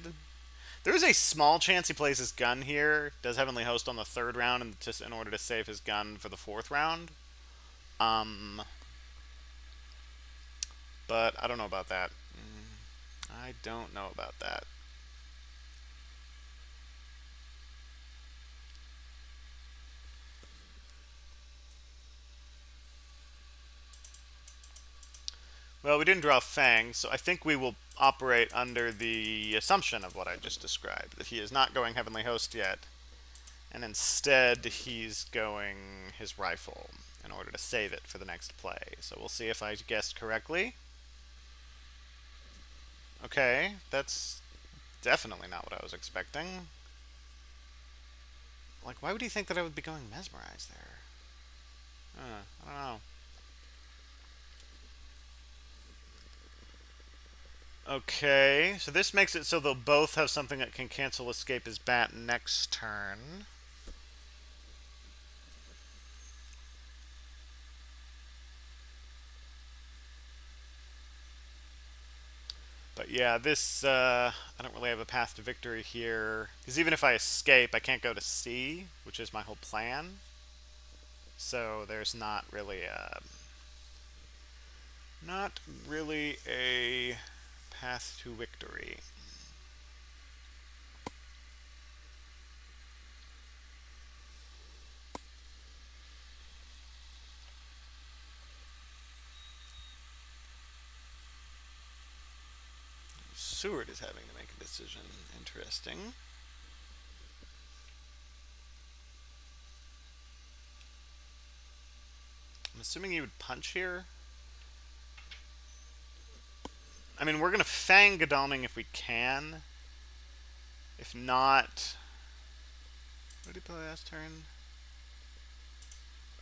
[SPEAKER 1] There is a small chance he plays his gun here, does Heavenly Host on the third round in order to save his gun for the fourth round. But I don't know about that. I don't know about that. Well, we didn't draw Fang, so I think we will operate under the assumption of what I just described, that he is not going Heavenly Host yet, and instead he's going his rifle in order to save it for the next play. So we'll see if I guessed correctly. Okay, that's definitely not what I was expecting. Like, why would he think that I would be going Mesmerize there? I don't know. Okay, so this makes it so they'll both have something that can cancel Escape his bat next turn. But Yeah, this, I don't really have a path to victory here. Because even if I escape, I can't go to C, which is my whole plan. So there's not really a path to victory. Seward is having to make a decision. Interesting. I'm assuming you would punch here. I mean, we're going to Fang Godalming if we can. If not... What did he play last turn?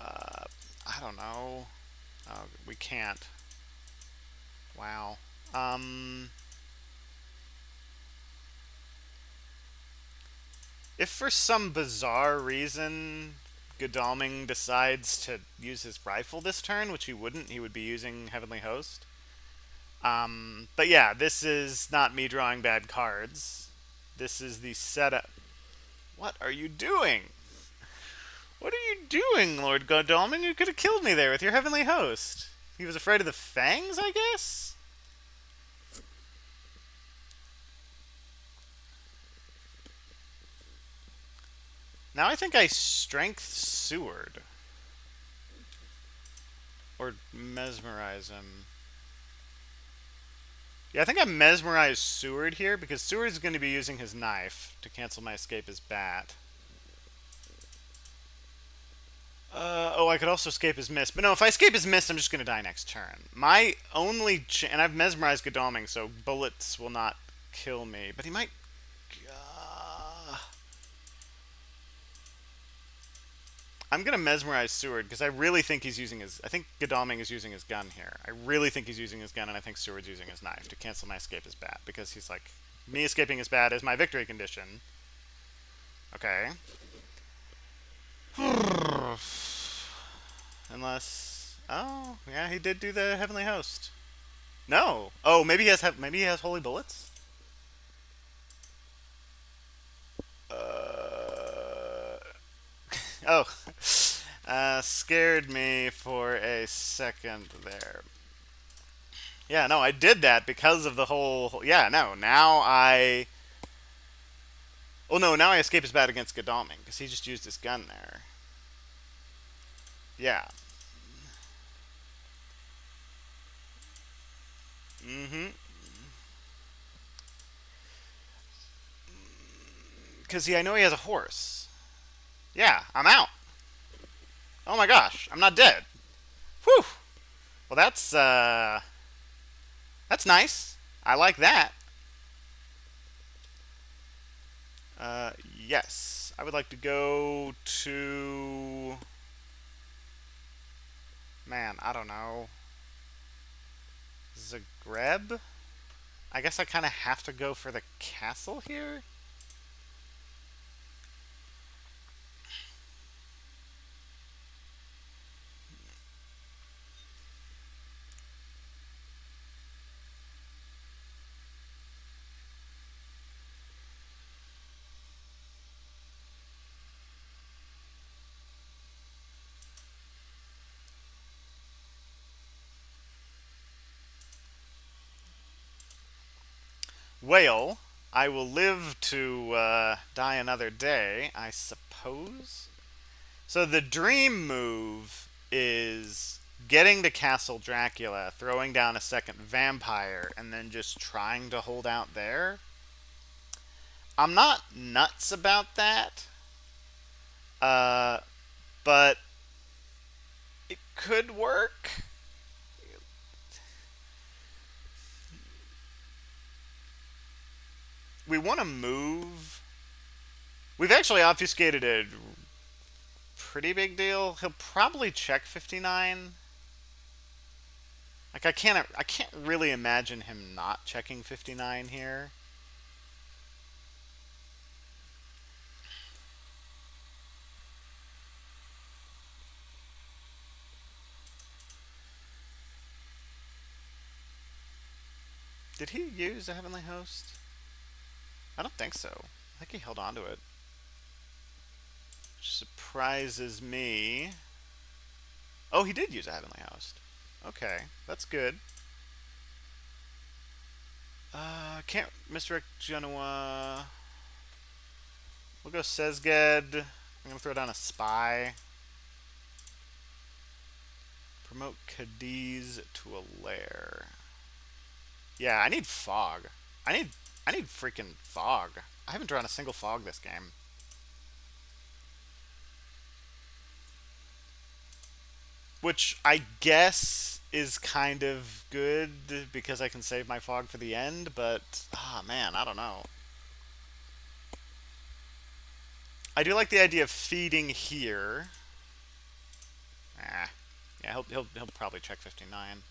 [SPEAKER 1] I don't know. We can't. Wow. If for some bizarre reason Godalming decides to use his rifle this turn, which he wouldn't, he would be using Heavenly Host. But yeah, this is not me drawing bad cards. This is the setup. What are you doing? What are you doing, Lord Godalming? You could have killed me there with your Heavenly Host. He was afraid of the fangs, I guess? Now I think I Strength Seward. Or Mesmerize him. Yeah, I think I Mesmerize Seward here, because Seward's going to be using his knife to cancel my escape as bat. Oh, I could also escape his miss. But no, if I escape his miss, I'm just going to die next turn. My only... and I've Mesmerized Godalming, so bullets will not kill me. But he might... I'm going to Mesmerize Seward, because I really think he's using his... I think Godalming is using his gun here. I really think he's using his gun, and I think Seward's using his knife to cancel my escape as bat. Because he's like... me escaping as bat is my victory condition. Okay. Unless... oh, yeah, he did do the Heavenly Host. No. Oh, maybe he has Holy Bullets? Oh. Scared me for a second there. Yeah, no, I did that because of the whole... yeah, no, now I... oh, no, now I escape his bat against Godalming, because he just used his gun there. Yeah. Mm-hmm. Because, I know he has a horse. Yeah, I'm out. Oh my gosh, I'm not dead. Whew. Well, that's nice. I like that. Yes. I would like to go to... man, I don't know. Zagreb? I guess I kind of have to go for the castle here? Well, I will live to die another day, I suppose. So the dream move is getting to Castle Dracula, throwing down a second vampire, and then just trying to hold out there. I'm not nuts about that, but it could work. We want to move. We've actually obfuscated a pretty big deal. He'll probably check 59. Like I can't really imagine him not checking 59 here. Did he use a Heavenly Host? I don't think so. I think he held on to it. Which surprises me. Oh, he did use a Heavenly Host. Okay, that's good. Can't misdirect Genoa. We'll go Sezged. I'm gonna throw down a Spy. Promote Cadiz to a lair. Yeah, I need Fog. I need freaking Fog. I haven't drawn a single Fog this game. Which I guess is kind of good because I can save my Fog for the end, but man, I don't know. I do like the idea of feeding here. Yeah, he'll probably check 59.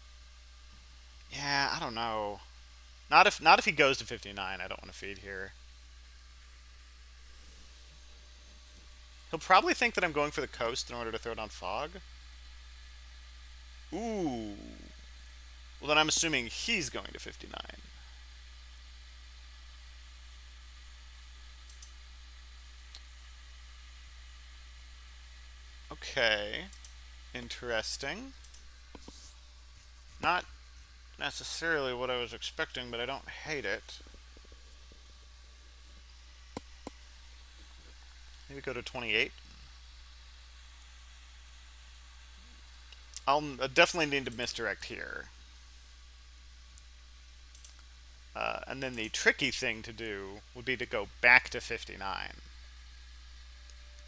[SPEAKER 1] Yeah, I don't know. Not if he goes to 59. I don't want to feed here. He'll probably think that I'm going for the coast in order to throw down Fog. Ooh. Well, then I'm assuming he's going to 59. Okay. Interesting. Not necessarily what I was expecting, but I don't hate it. Maybe go to 28. I'll definitely need to misdirect here. And then the tricky thing to do would be to go back to 59.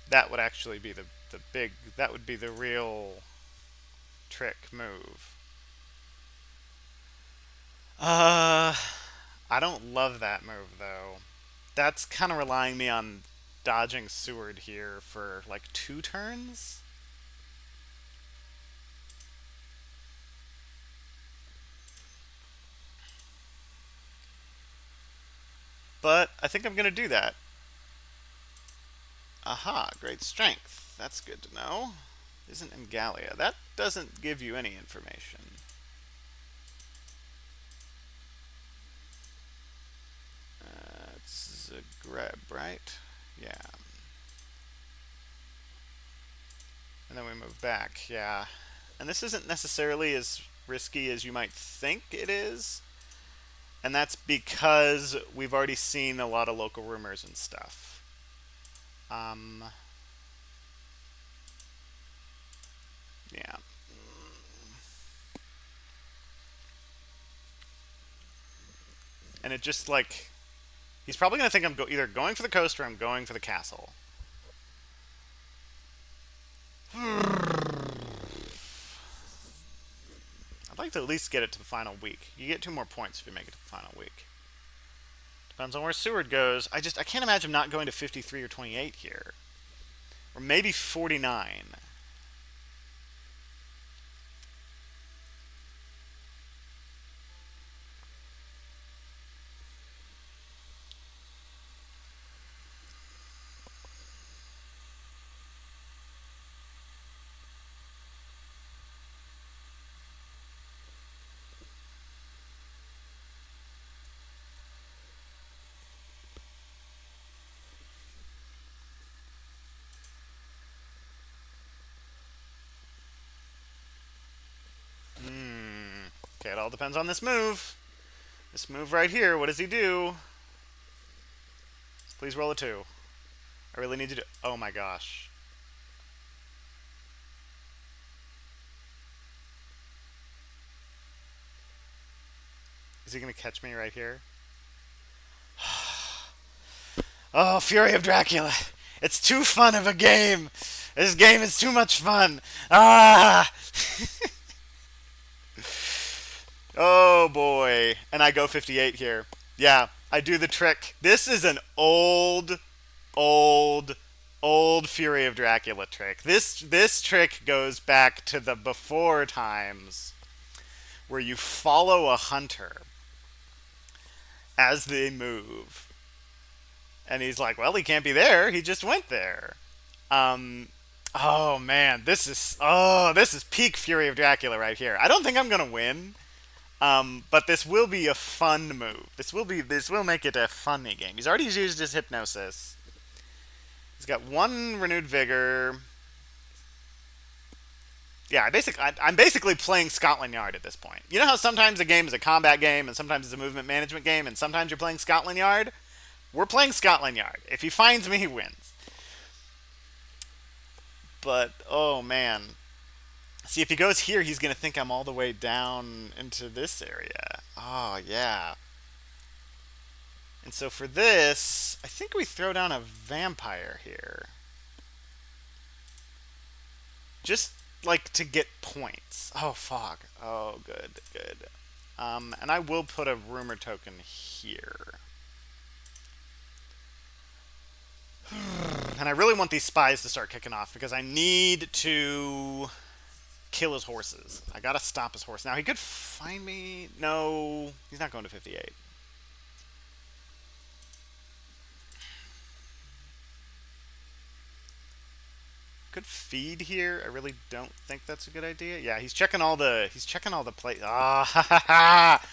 [SPEAKER 1] That would actually be the big... That would be the real trick move. I don't love that move, though. That's kind of relying me on dodging Seward here for, like, 2 turns? But I think I'm going to do that. Aha, great strength. That's good to know. Isn't in Gallia. That doesn't give you any information. It's a grab, right? Yeah. And then we move back, yeah. And this isn't necessarily as risky as you might think it is. And that's because we've already seen a lot of local rumors and stuff. Yeah. And it just, like... He's probably going to think I'm either going for the coast or I'm going for the castle. I'd like to at least get it to the final week. You get 2 more points if you make it to the final week. Depends on where Seward goes. I can't imagine not going to 53 or 28 here. Or maybe 49. Okay, it all depends on this move. This move right here, what does he do? Please roll a 2. I really need you to... Oh my gosh. Is he going to catch me right here? Oh, Fury of Dracula. It's too fun of a game. This game is too much fun. Ah! Oh boy. And I go 58 here. Yeah, I do the trick. This is an old Fury of Dracula trick. This trick goes back to the before times where you follow a hunter as they move. And he's like, well, he can't be there. He just went there. Oh man, this is peak Fury of Dracula right here. I don't think I'm gonna win. But this will be a fun move. This will make it a funny game. He's already used his hypnosis. He's got one renewed vigor. Yeah, I'm basically playing Scotland Yard at this point. You know how sometimes a game is a combat game and sometimes it's a movement management game and sometimes you're playing Scotland Yard? We're playing Scotland Yard. If he finds me, he wins. But, oh man. See, if he goes here, he's going to think I'm all the way down into this area. Oh, yeah. And so for this, I think we throw down a vampire here. Just, like, to get points. Oh, fuck. Oh, good, good. And I will put a rumor token here. And I really want these spies to start kicking off because I need to kill his horses. I gotta stop his horse. Now, he could find me. No, he's not going to 58. Could feed here. I really don't think that's a good idea. Yeah, he's checking all the plate. Ah, ha, ha, ha.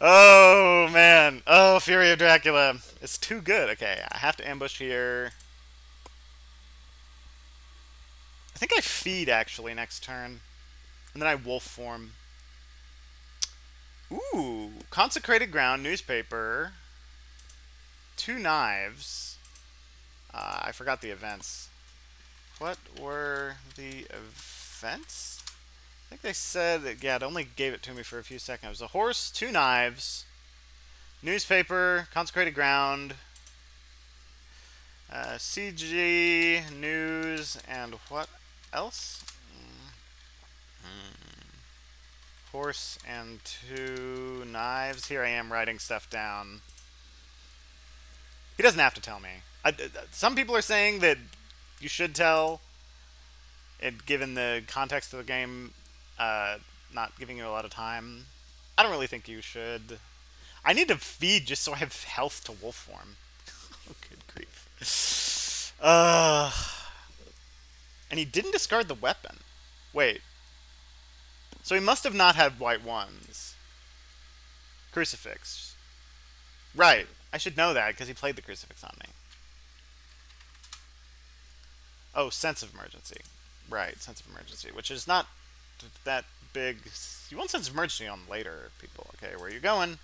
[SPEAKER 1] Oh man. Oh, Fury of Dracula. It's too good. Okay, I have to ambush here. I think I feed actually next turn, and then I wolf form. Ooh, consecrated ground, newspaper, 2 knives. I forgot the events. What were the events? I think they said that, yeah, it only gave it to me for a few seconds. It was a horse, 2 knives, newspaper, consecrated ground, CG, news, and what else? Horse and 2 knives. Here I am writing stuff down. He doesn't have to tell me. Some people are saying that you should tell it, given the context of the game, not giving you a lot of time. I don't really think you should. I need to feed just so I have health to wolf form. Oh, good grief. And he didn't discard the weapon. Wait. So he must have not had white ones. Crucifix. Right. I should know that because he played the crucifix on me. Oh, sense of emergency. Right, sense of emergency, which is not that big. You want sense of emergency on later, people. Okay, where are you going?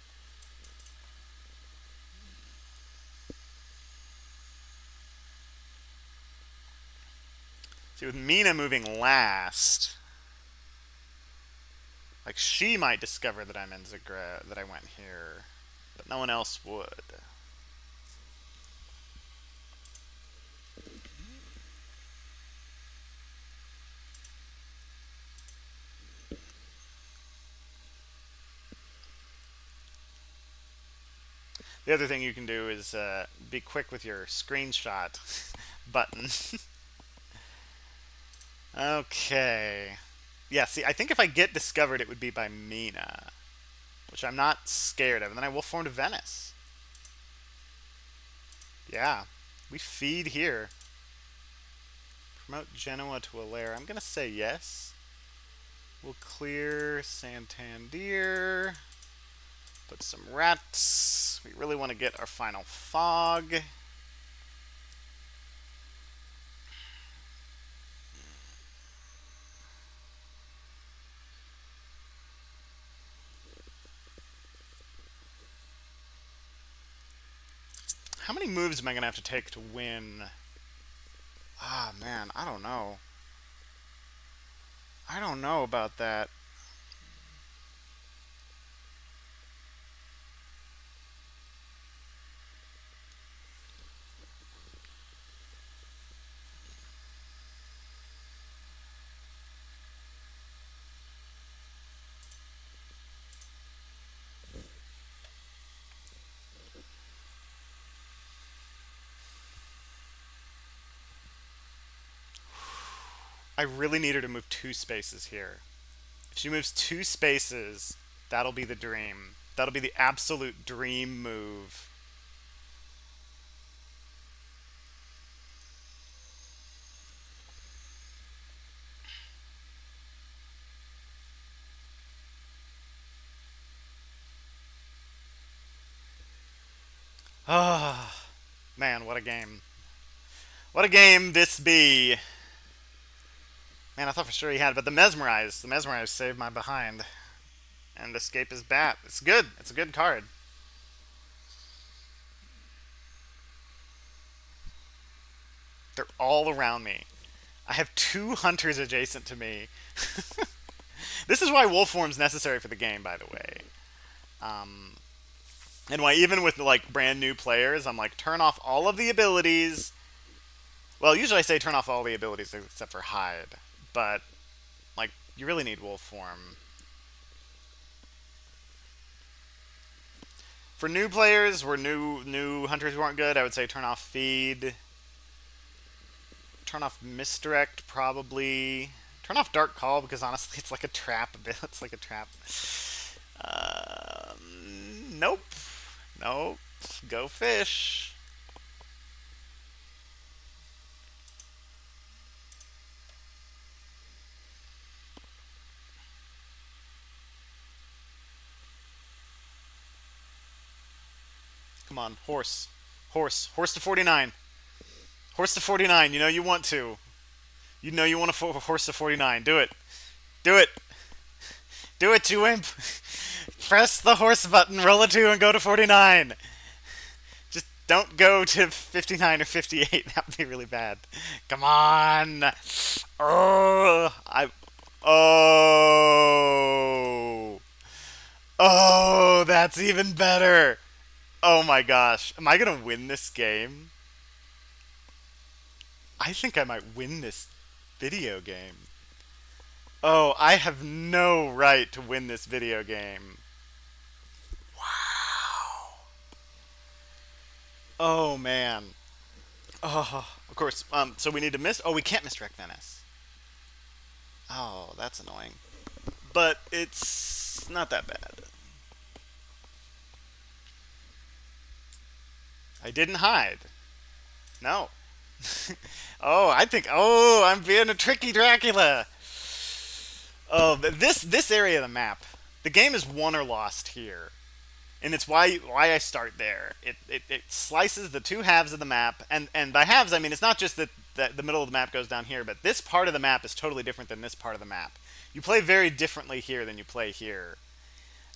[SPEAKER 1] See, with Mina moving last, like, she might discover that I'm in Zagra, that I went here, but no one else would. The other thing you can do is be quick with your screenshot button. Okay. Yeah, see, I think if I get discovered, it would be by Mina, which I'm not scared of. And then I will form to Venice. Yeah, we feed here. Promote Genoa to a lair. I'm going to say yes. We'll clear Santander. Put some rats. We really want to get our final fog. How many moves am I going to have to take to win? Ah, man, I don't know. I don't know about that. I really need her to move 2 spaces here. If she moves 2 spaces, that'll be the dream. That'll be the absolute dream move. Oh, man, what a game. What a game this be. Man, I thought for sure he had it, but the mesmerize saved my behind. And escape his bat. It's good. It's a good card. They're all around me. I have two hunters adjacent to me. This is why wolf form's necessary for the game, by the way. Um, and why even with like brand new players, I'm like turn off all of the abilities. Well, usually I say turn off all the abilities except for hide, but like you really need wolf form. For new players, or new hunters who aren't good, I would say turn off feed, turn off misdirect probably, turn off dark call because honestly it's like a trap. It's like a trap. Nope, nope. Go fish. Come on, horse, horse to 49, horse to 49. You know you want to. You know you want to horse to 49. Do it. Do it. Do it, you imp. Press the horse button, roll a 2, and go to 49. Just don't go to 59 or 58. That would be really bad. Come on. Oh, I. Oh. Oh, that's even better. Oh my gosh. Am I going to win this game? I think I might win this video game. Oh, I have no right to win this video game. Wow. Oh man. Oh, of course. So we need to miss. Oh, we can't misdirect Venice. Oh, that's annoying. But it's not that bad. I didn't hide. No. Oh, I think. Oh, I'm being a tricky Dracula. Oh, this area of the map, the game is won or lost here, and it's why I start there. It slices the two halves of the map, and by halves I mean it's not just that the middle of the map goes down here, but this part of the map is totally different than this part of the map. You play very differently here than you play here,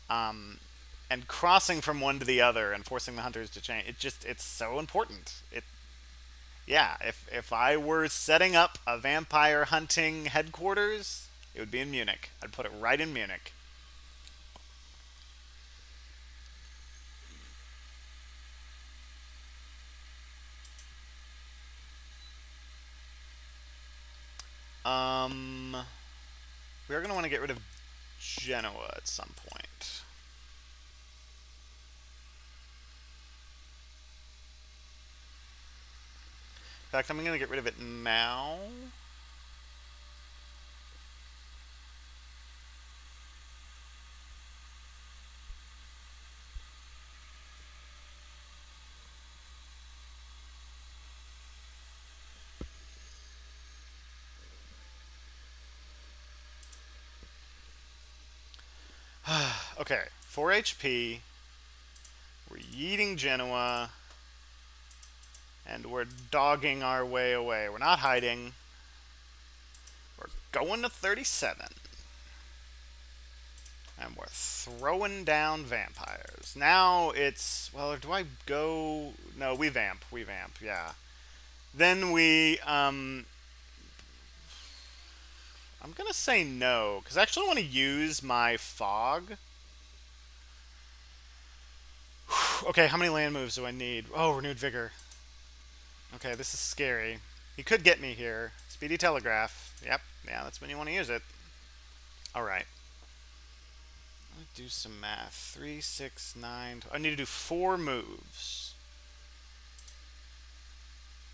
[SPEAKER 1] and crossing from one to the other and forcing the hunters to change. It's so important. Yeah. If I were setting up a vampire hunting headquarters, it would be in Munich. I'd put it right in Munich. Um, we are going to want to get rid of Genoa at some point. In fact, I'm going to get rid of it now. Okay, 4 HP. We're yeeting Genoa. And we're dogging our way away. We're not hiding. We're going to 37. And we're throwing down vampires. Now it's... Well, do I go... No, we vamp. We vamp, yeah. Then we... I'm going to say no. Because I actually want to use my fog. Okay, how many land moves do I need? Oh, renewed vigor. Okay, this is scary. He could get me here. Speedy telegraph. Yep, yeah, that's when you want to use it. Alright. Let me do some math. 3, 6, 9... I need to do 4 moves.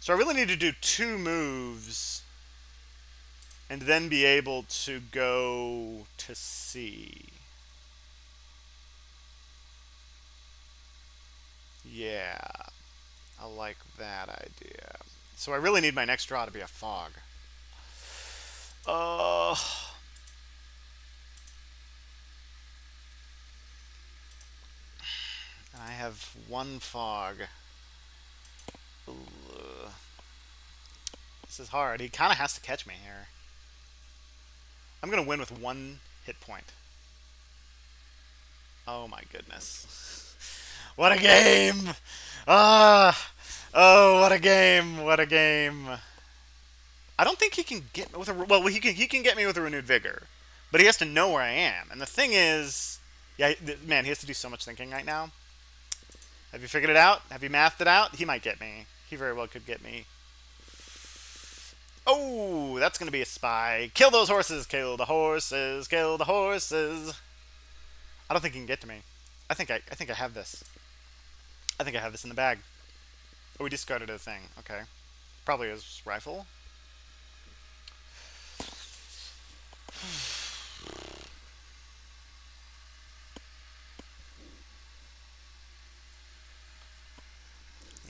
[SPEAKER 1] So I really need to do 2 moves and then be able to go to C. Yeah, I like that idea. So I really need my next draw to be a fog. Uh, I have 1 fog. This is hard. He kind of has to catch me here. I'm going to win with 1 hit point. Oh my goodness. What a game! Ah! Oh, what a game! What a game! I don't think he can get me with a... Well, he can get me with a renewed vigor. But he has to know where I am. And the thing is... Yeah, man, he has to do so much thinking right now. Have you figured it out? Have you mathed it out? He might get me. He very well could get me. Oh, that's going to be a spy. Kill those horses! Kill the horses! Kill the horses! I don't think he can get to me. I think I have this. I think I have this in the bag. Oh, we discarded a thing. Okay. Probably his rifle.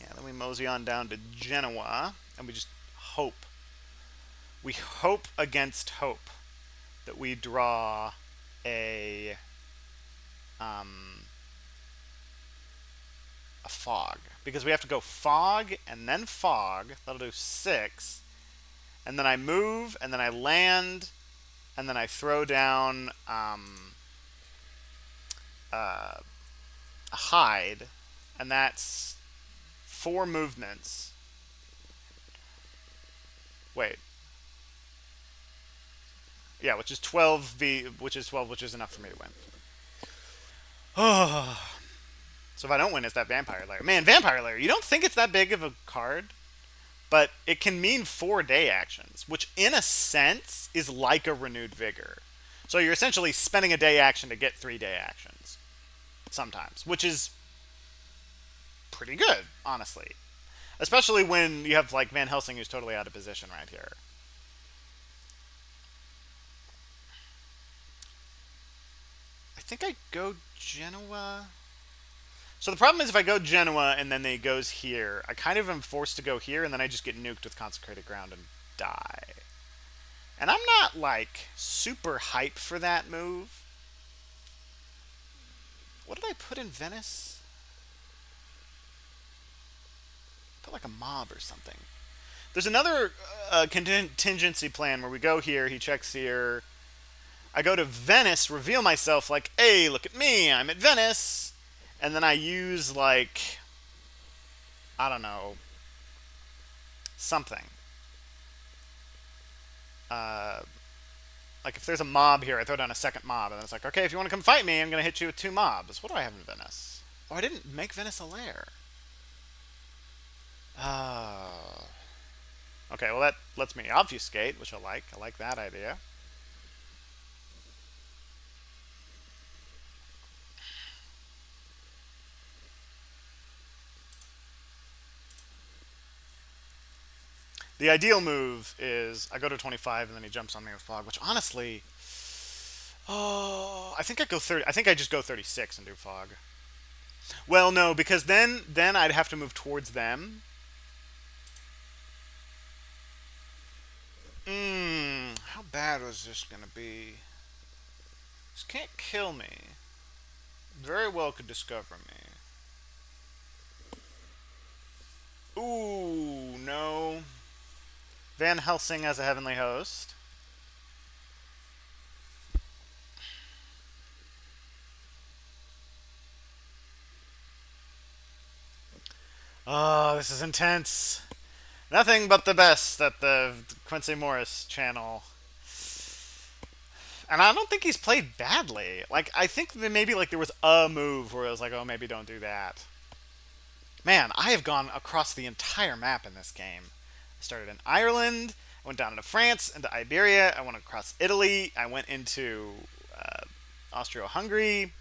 [SPEAKER 1] Yeah, then we mosey on down to Genoa, and we just hope. We hope against hope that we draw a fog, because we have to go fog and then fog. That'll do 6, and then I move, and then I land, and then I throw down a hide, and that's 4 movements. Wait. Yeah, which is 12, which is enough for me to win. Oh. So if I don't win, it's that Vampire Lair. Man, Vampire Lair, you don't think it's that big of a card? But it can mean 4 day actions, which in a sense is like a renewed vigor. So you're essentially spending a day action to get 3 day actions. Sometimes. Which is pretty good, honestly. Especially when you have like Van Helsing, who's totally out of position right here. I think I go Genoa. So the problem is if I go Genoa and then he goes here, I kind of am forced to go here, and then I just get nuked with Consecrated Ground and die. And I'm not, like, super hype for that move. What did I put in Venice? Put, like, a mob or something. There's another contingency plan where we go here, he checks here. I go to Venice, reveal myself like, hey, look at me, I'm at Venice. And then I use, like, I don't know, something. Like, if there's a mob here, I throw down a second mob. And then it's like, okay, if you want to come fight me, I'm going to hit you with 2 mobs. What do I have in Venice? Oh, I didn't make Venice a lair. Okay, well, that lets me obfuscate, which I like. I like that idea. The ideal move is I go to 25 and then he jumps on me with fog, which honestly, oh, I think I go 30. I think I just go 36 and do fog. Well, no, because then I'd have to move towards them. How bad was this gonna be? This can't kill me. Very well could discover me. Ooh, no. Van Helsing as a heavenly host. Oh, this is intense. Nothing but the best at the Quincy Morris channel. And I don't think he's played badly. Like, I think that maybe like there was a move where I was like, oh, maybe don't do that. Man, I have gone across the entire map in this game. I started in Ireland, I went down into France, into Iberia, I went across Italy, I went into Austria-Hungary.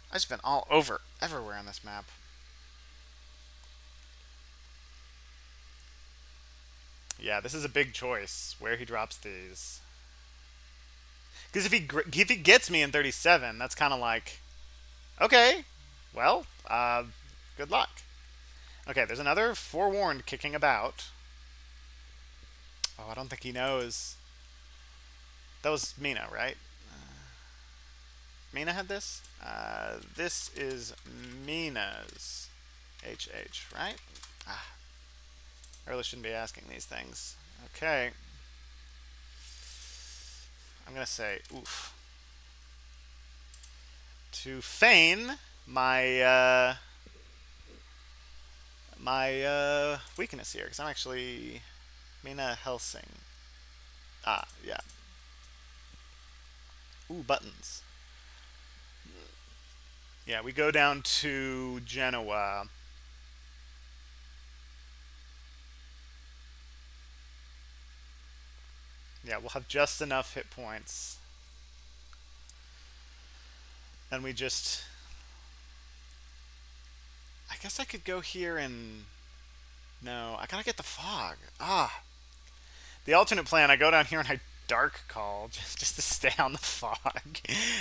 [SPEAKER 1] I've just been all over, everywhere on this map. Yeah, this is a big choice, where he drops these. Because if he gets me in 37, that's kind of like, okay, well, good luck. Okay, there's another Forewarned kicking about. Oh, I don't think he knows. That was Mina, right? Mina had this? This is Mina's HH, right? Ah. I really shouldn't be asking these things. Okay. I'm gonna say, oof. To feign my weakness here, because I'm actually Mina Helsing. Ah, yeah. Ooh, buttons. Yeah, we go down to Genoa. Yeah, we'll have just enough hit points. And we just... I guess I could go here and... No, I gotta get the fog. Ah. The alternate plan, I go down here and I dark call just to stay on the fog.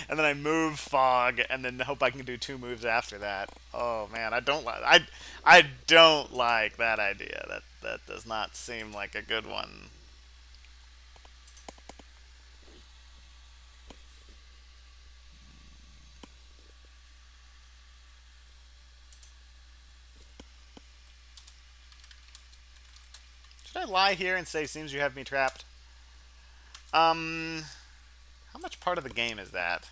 [SPEAKER 1] And then I move fog and then hope I can do 2 moves after that. Oh man, I don't like that idea. That does not seem like a good one. Should I lie here and say seems you have me trapped? How much part of the game is that?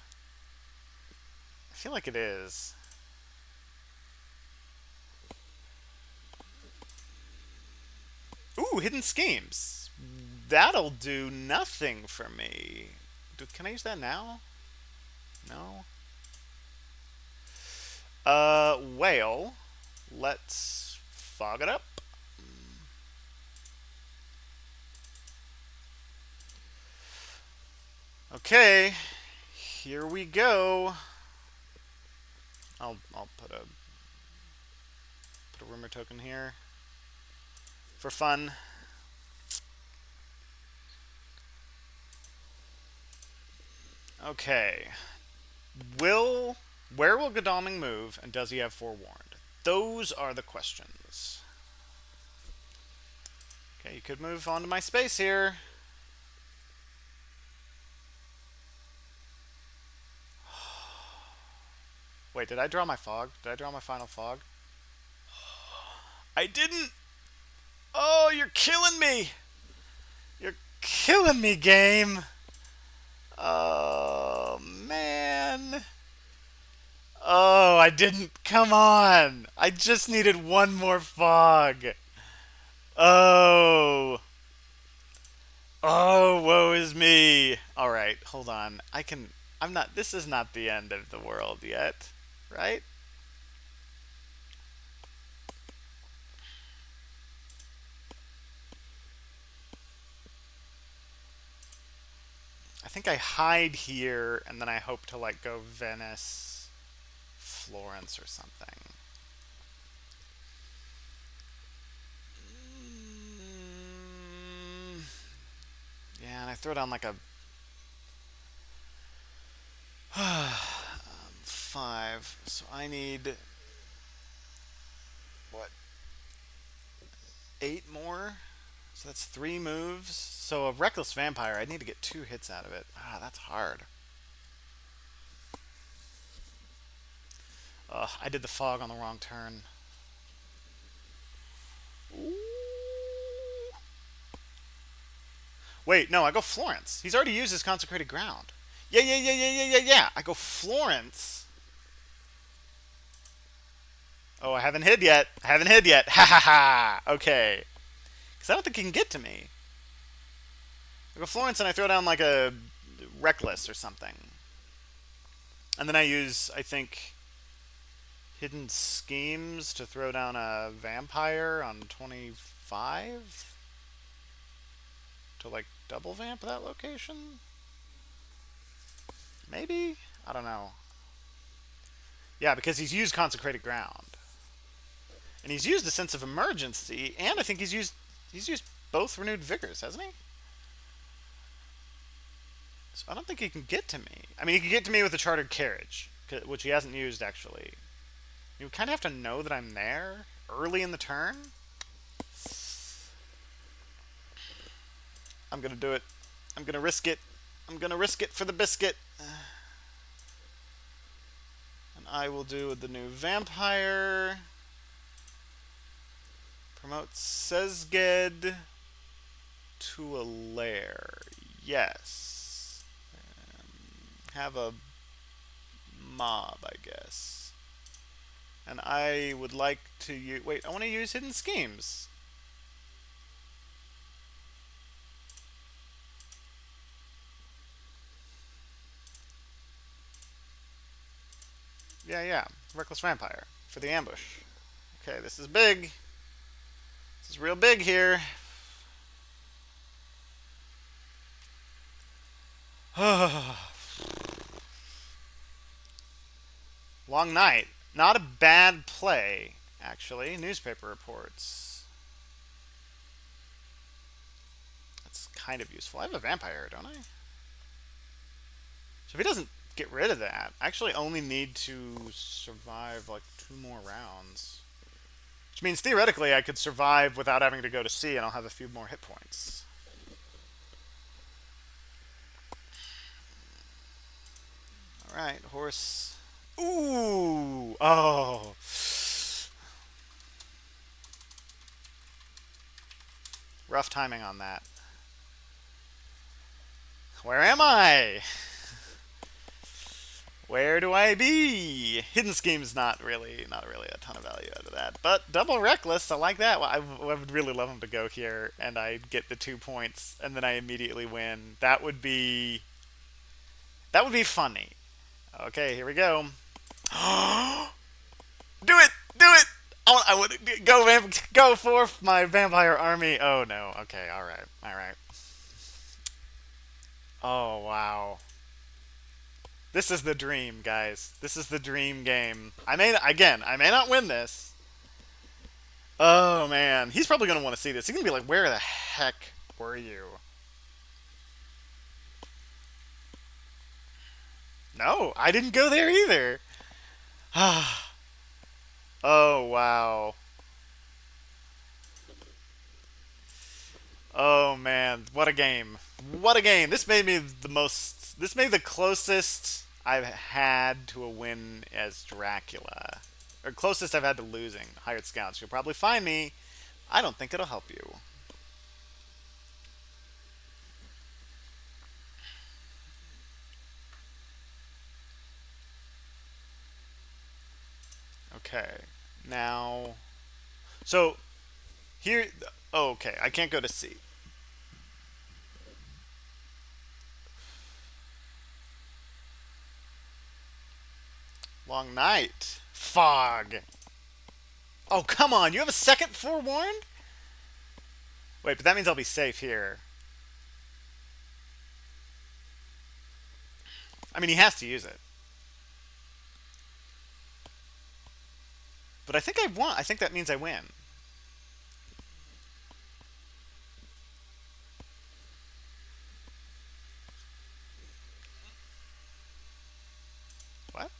[SPEAKER 1] I feel like it is. Ooh, hidden schemes. That'll do nothing for me. Can I use that now? No. Whale. Let's fog it up. Okay, here we go. I'll put a rumor token here for fun. Okay. Where will Godalming move, and does he have forewarned? Those are the questions. Okay, you could move onto my space here. Wait, did I draw my fog? Did I draw my final fog? I didn't! Oh, you're killing me! You're killing me, game! Oh, man. Oh, I didn't. Come on. I just needed one more fog. Oh. Oh, woe is me. Alright, hold on. I'm not. This is not the end of the world yet, right? I think I hide here and then I hope to like go Venice, Florence or something. Yeah, and I throw down like a 5. So I need what? 8 more? So that's 3 moves. So a Reckless Vampire, I need to get 2 hits out of it. Ah, that's hard. I did the fog on the wrong turn. Ooh. Wait, no, I go Florence. He's already used his Consecrated Ground. Yeah. I go Florence. Oh, I haven't hid yet. Ha ha ha. Okay. Because I don't think he can get to me. I go Florence and I throw down like a Reckless or something. And then I use, I think, Hidden Schemes to throw down a Vampire on 25? To like double vamp that location? Maybe? I don't know. Yeah, because he's used Consecrated Ground. And he's used a Sense of Emergency, and I think he's used both Renewed Vigors, hasn't he? So I don't think he can get to me. I mean, he can get to me with a Chartered Carriage, which he hasn't used, actually. You kind of have to know that I'm there early in the turn. I'm going to do it. I'm going to risk it. I'm going to risk it for the biscuit. And I will do the new Vampire. Promote Sezged to a lair. Yes. Have a mob, I guess. And I would like to use... Wait, I want to use Hidden Schemes. Yeah. Reckless Vampire for the ambush. Okay, this is big. This is real big here. Long night. Not a bad play, actually. Newspaper reports. That's kind of useful. I have a vampire, don't I? So if he doesn't get rid of that, I actually only need to survive like 2 more rounds. Which means theoretically I could survive without having to go to sea and I'll have a few more hit points. Alright, horse. Ooh! Oh! Rough timing on that. Where am I? Where do I be? Hidden Scheme's not really a ton of value out of that. But double reckless, I like that. Well, I would really love him to go here, and I get the 2 points, and then I immediately win. That would be funny. Okay, here we go. Do it! Do it! I would go forth my vampire army. Oh no. Okay, alright. Oh wow. This is the dream, guys. This is the dream game. I may not win this. Oh man, he's probably gonna want to see this. He's gonna be like, "Where the heck were you?" No, I didn't go there either. Oh wow. Oh man, what a game. What a game. This made me the closest I've had to a win as Dracula. Or closest I've had to losing. Hired Scouts. You'll probably find me. I don't think it'll help you. Okay. Now, so here, oh, okay, I can't go to sea. Long night. Fog. Oh, come on, you have a second forewarned? Wait, but that means I'll be safe here. I mean, he has to use it. But I think I won. I think that means I win. What?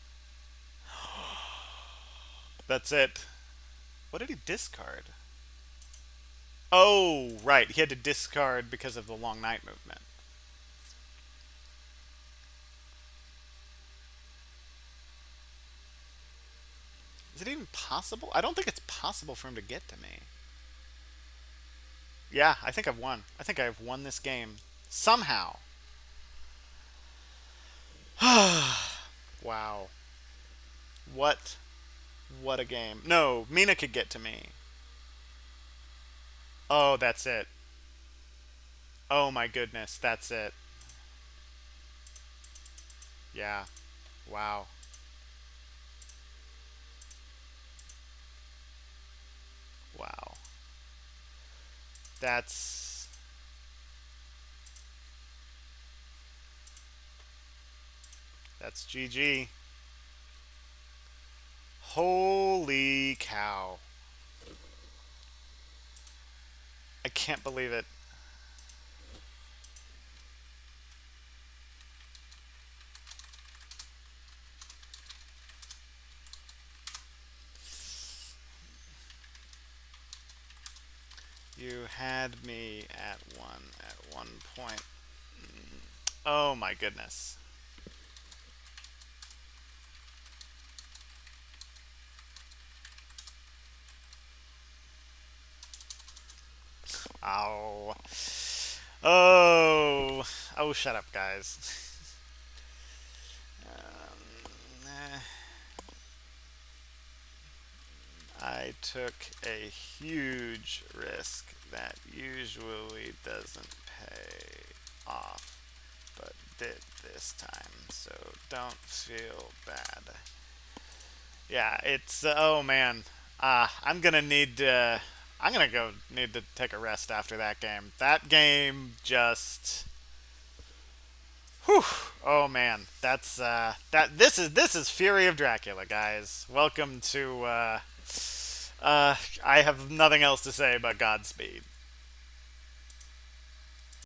[SPEAKER 1] That's it. What did he discard? Oh, right. He had to discard because of the long night movement. Is it even possible? I don't think it's possible for him to get to me. Yeah, I think I've won. I think I've won this game. Somehow. Wow. What? What a game. No, Mina could get to me. Oh, that's it. Oh my goodness, that's it. Yeah. Wow. Wow. That's GG. Holy cow. I can't believe it. You had me at one point. Oh my goodness. Ow. Oh. Oh, shut up, guys. Eh. I took a huge risk that usually doesn't pay off, but did this time, so don't feel bad. Yeah, it's oh man, I'm gonna go need to take a rest after that game. That game just, whew, oh man, that's that this is Fury of Dracula, guys. Welcome to I have nothing else to say but Godspeed.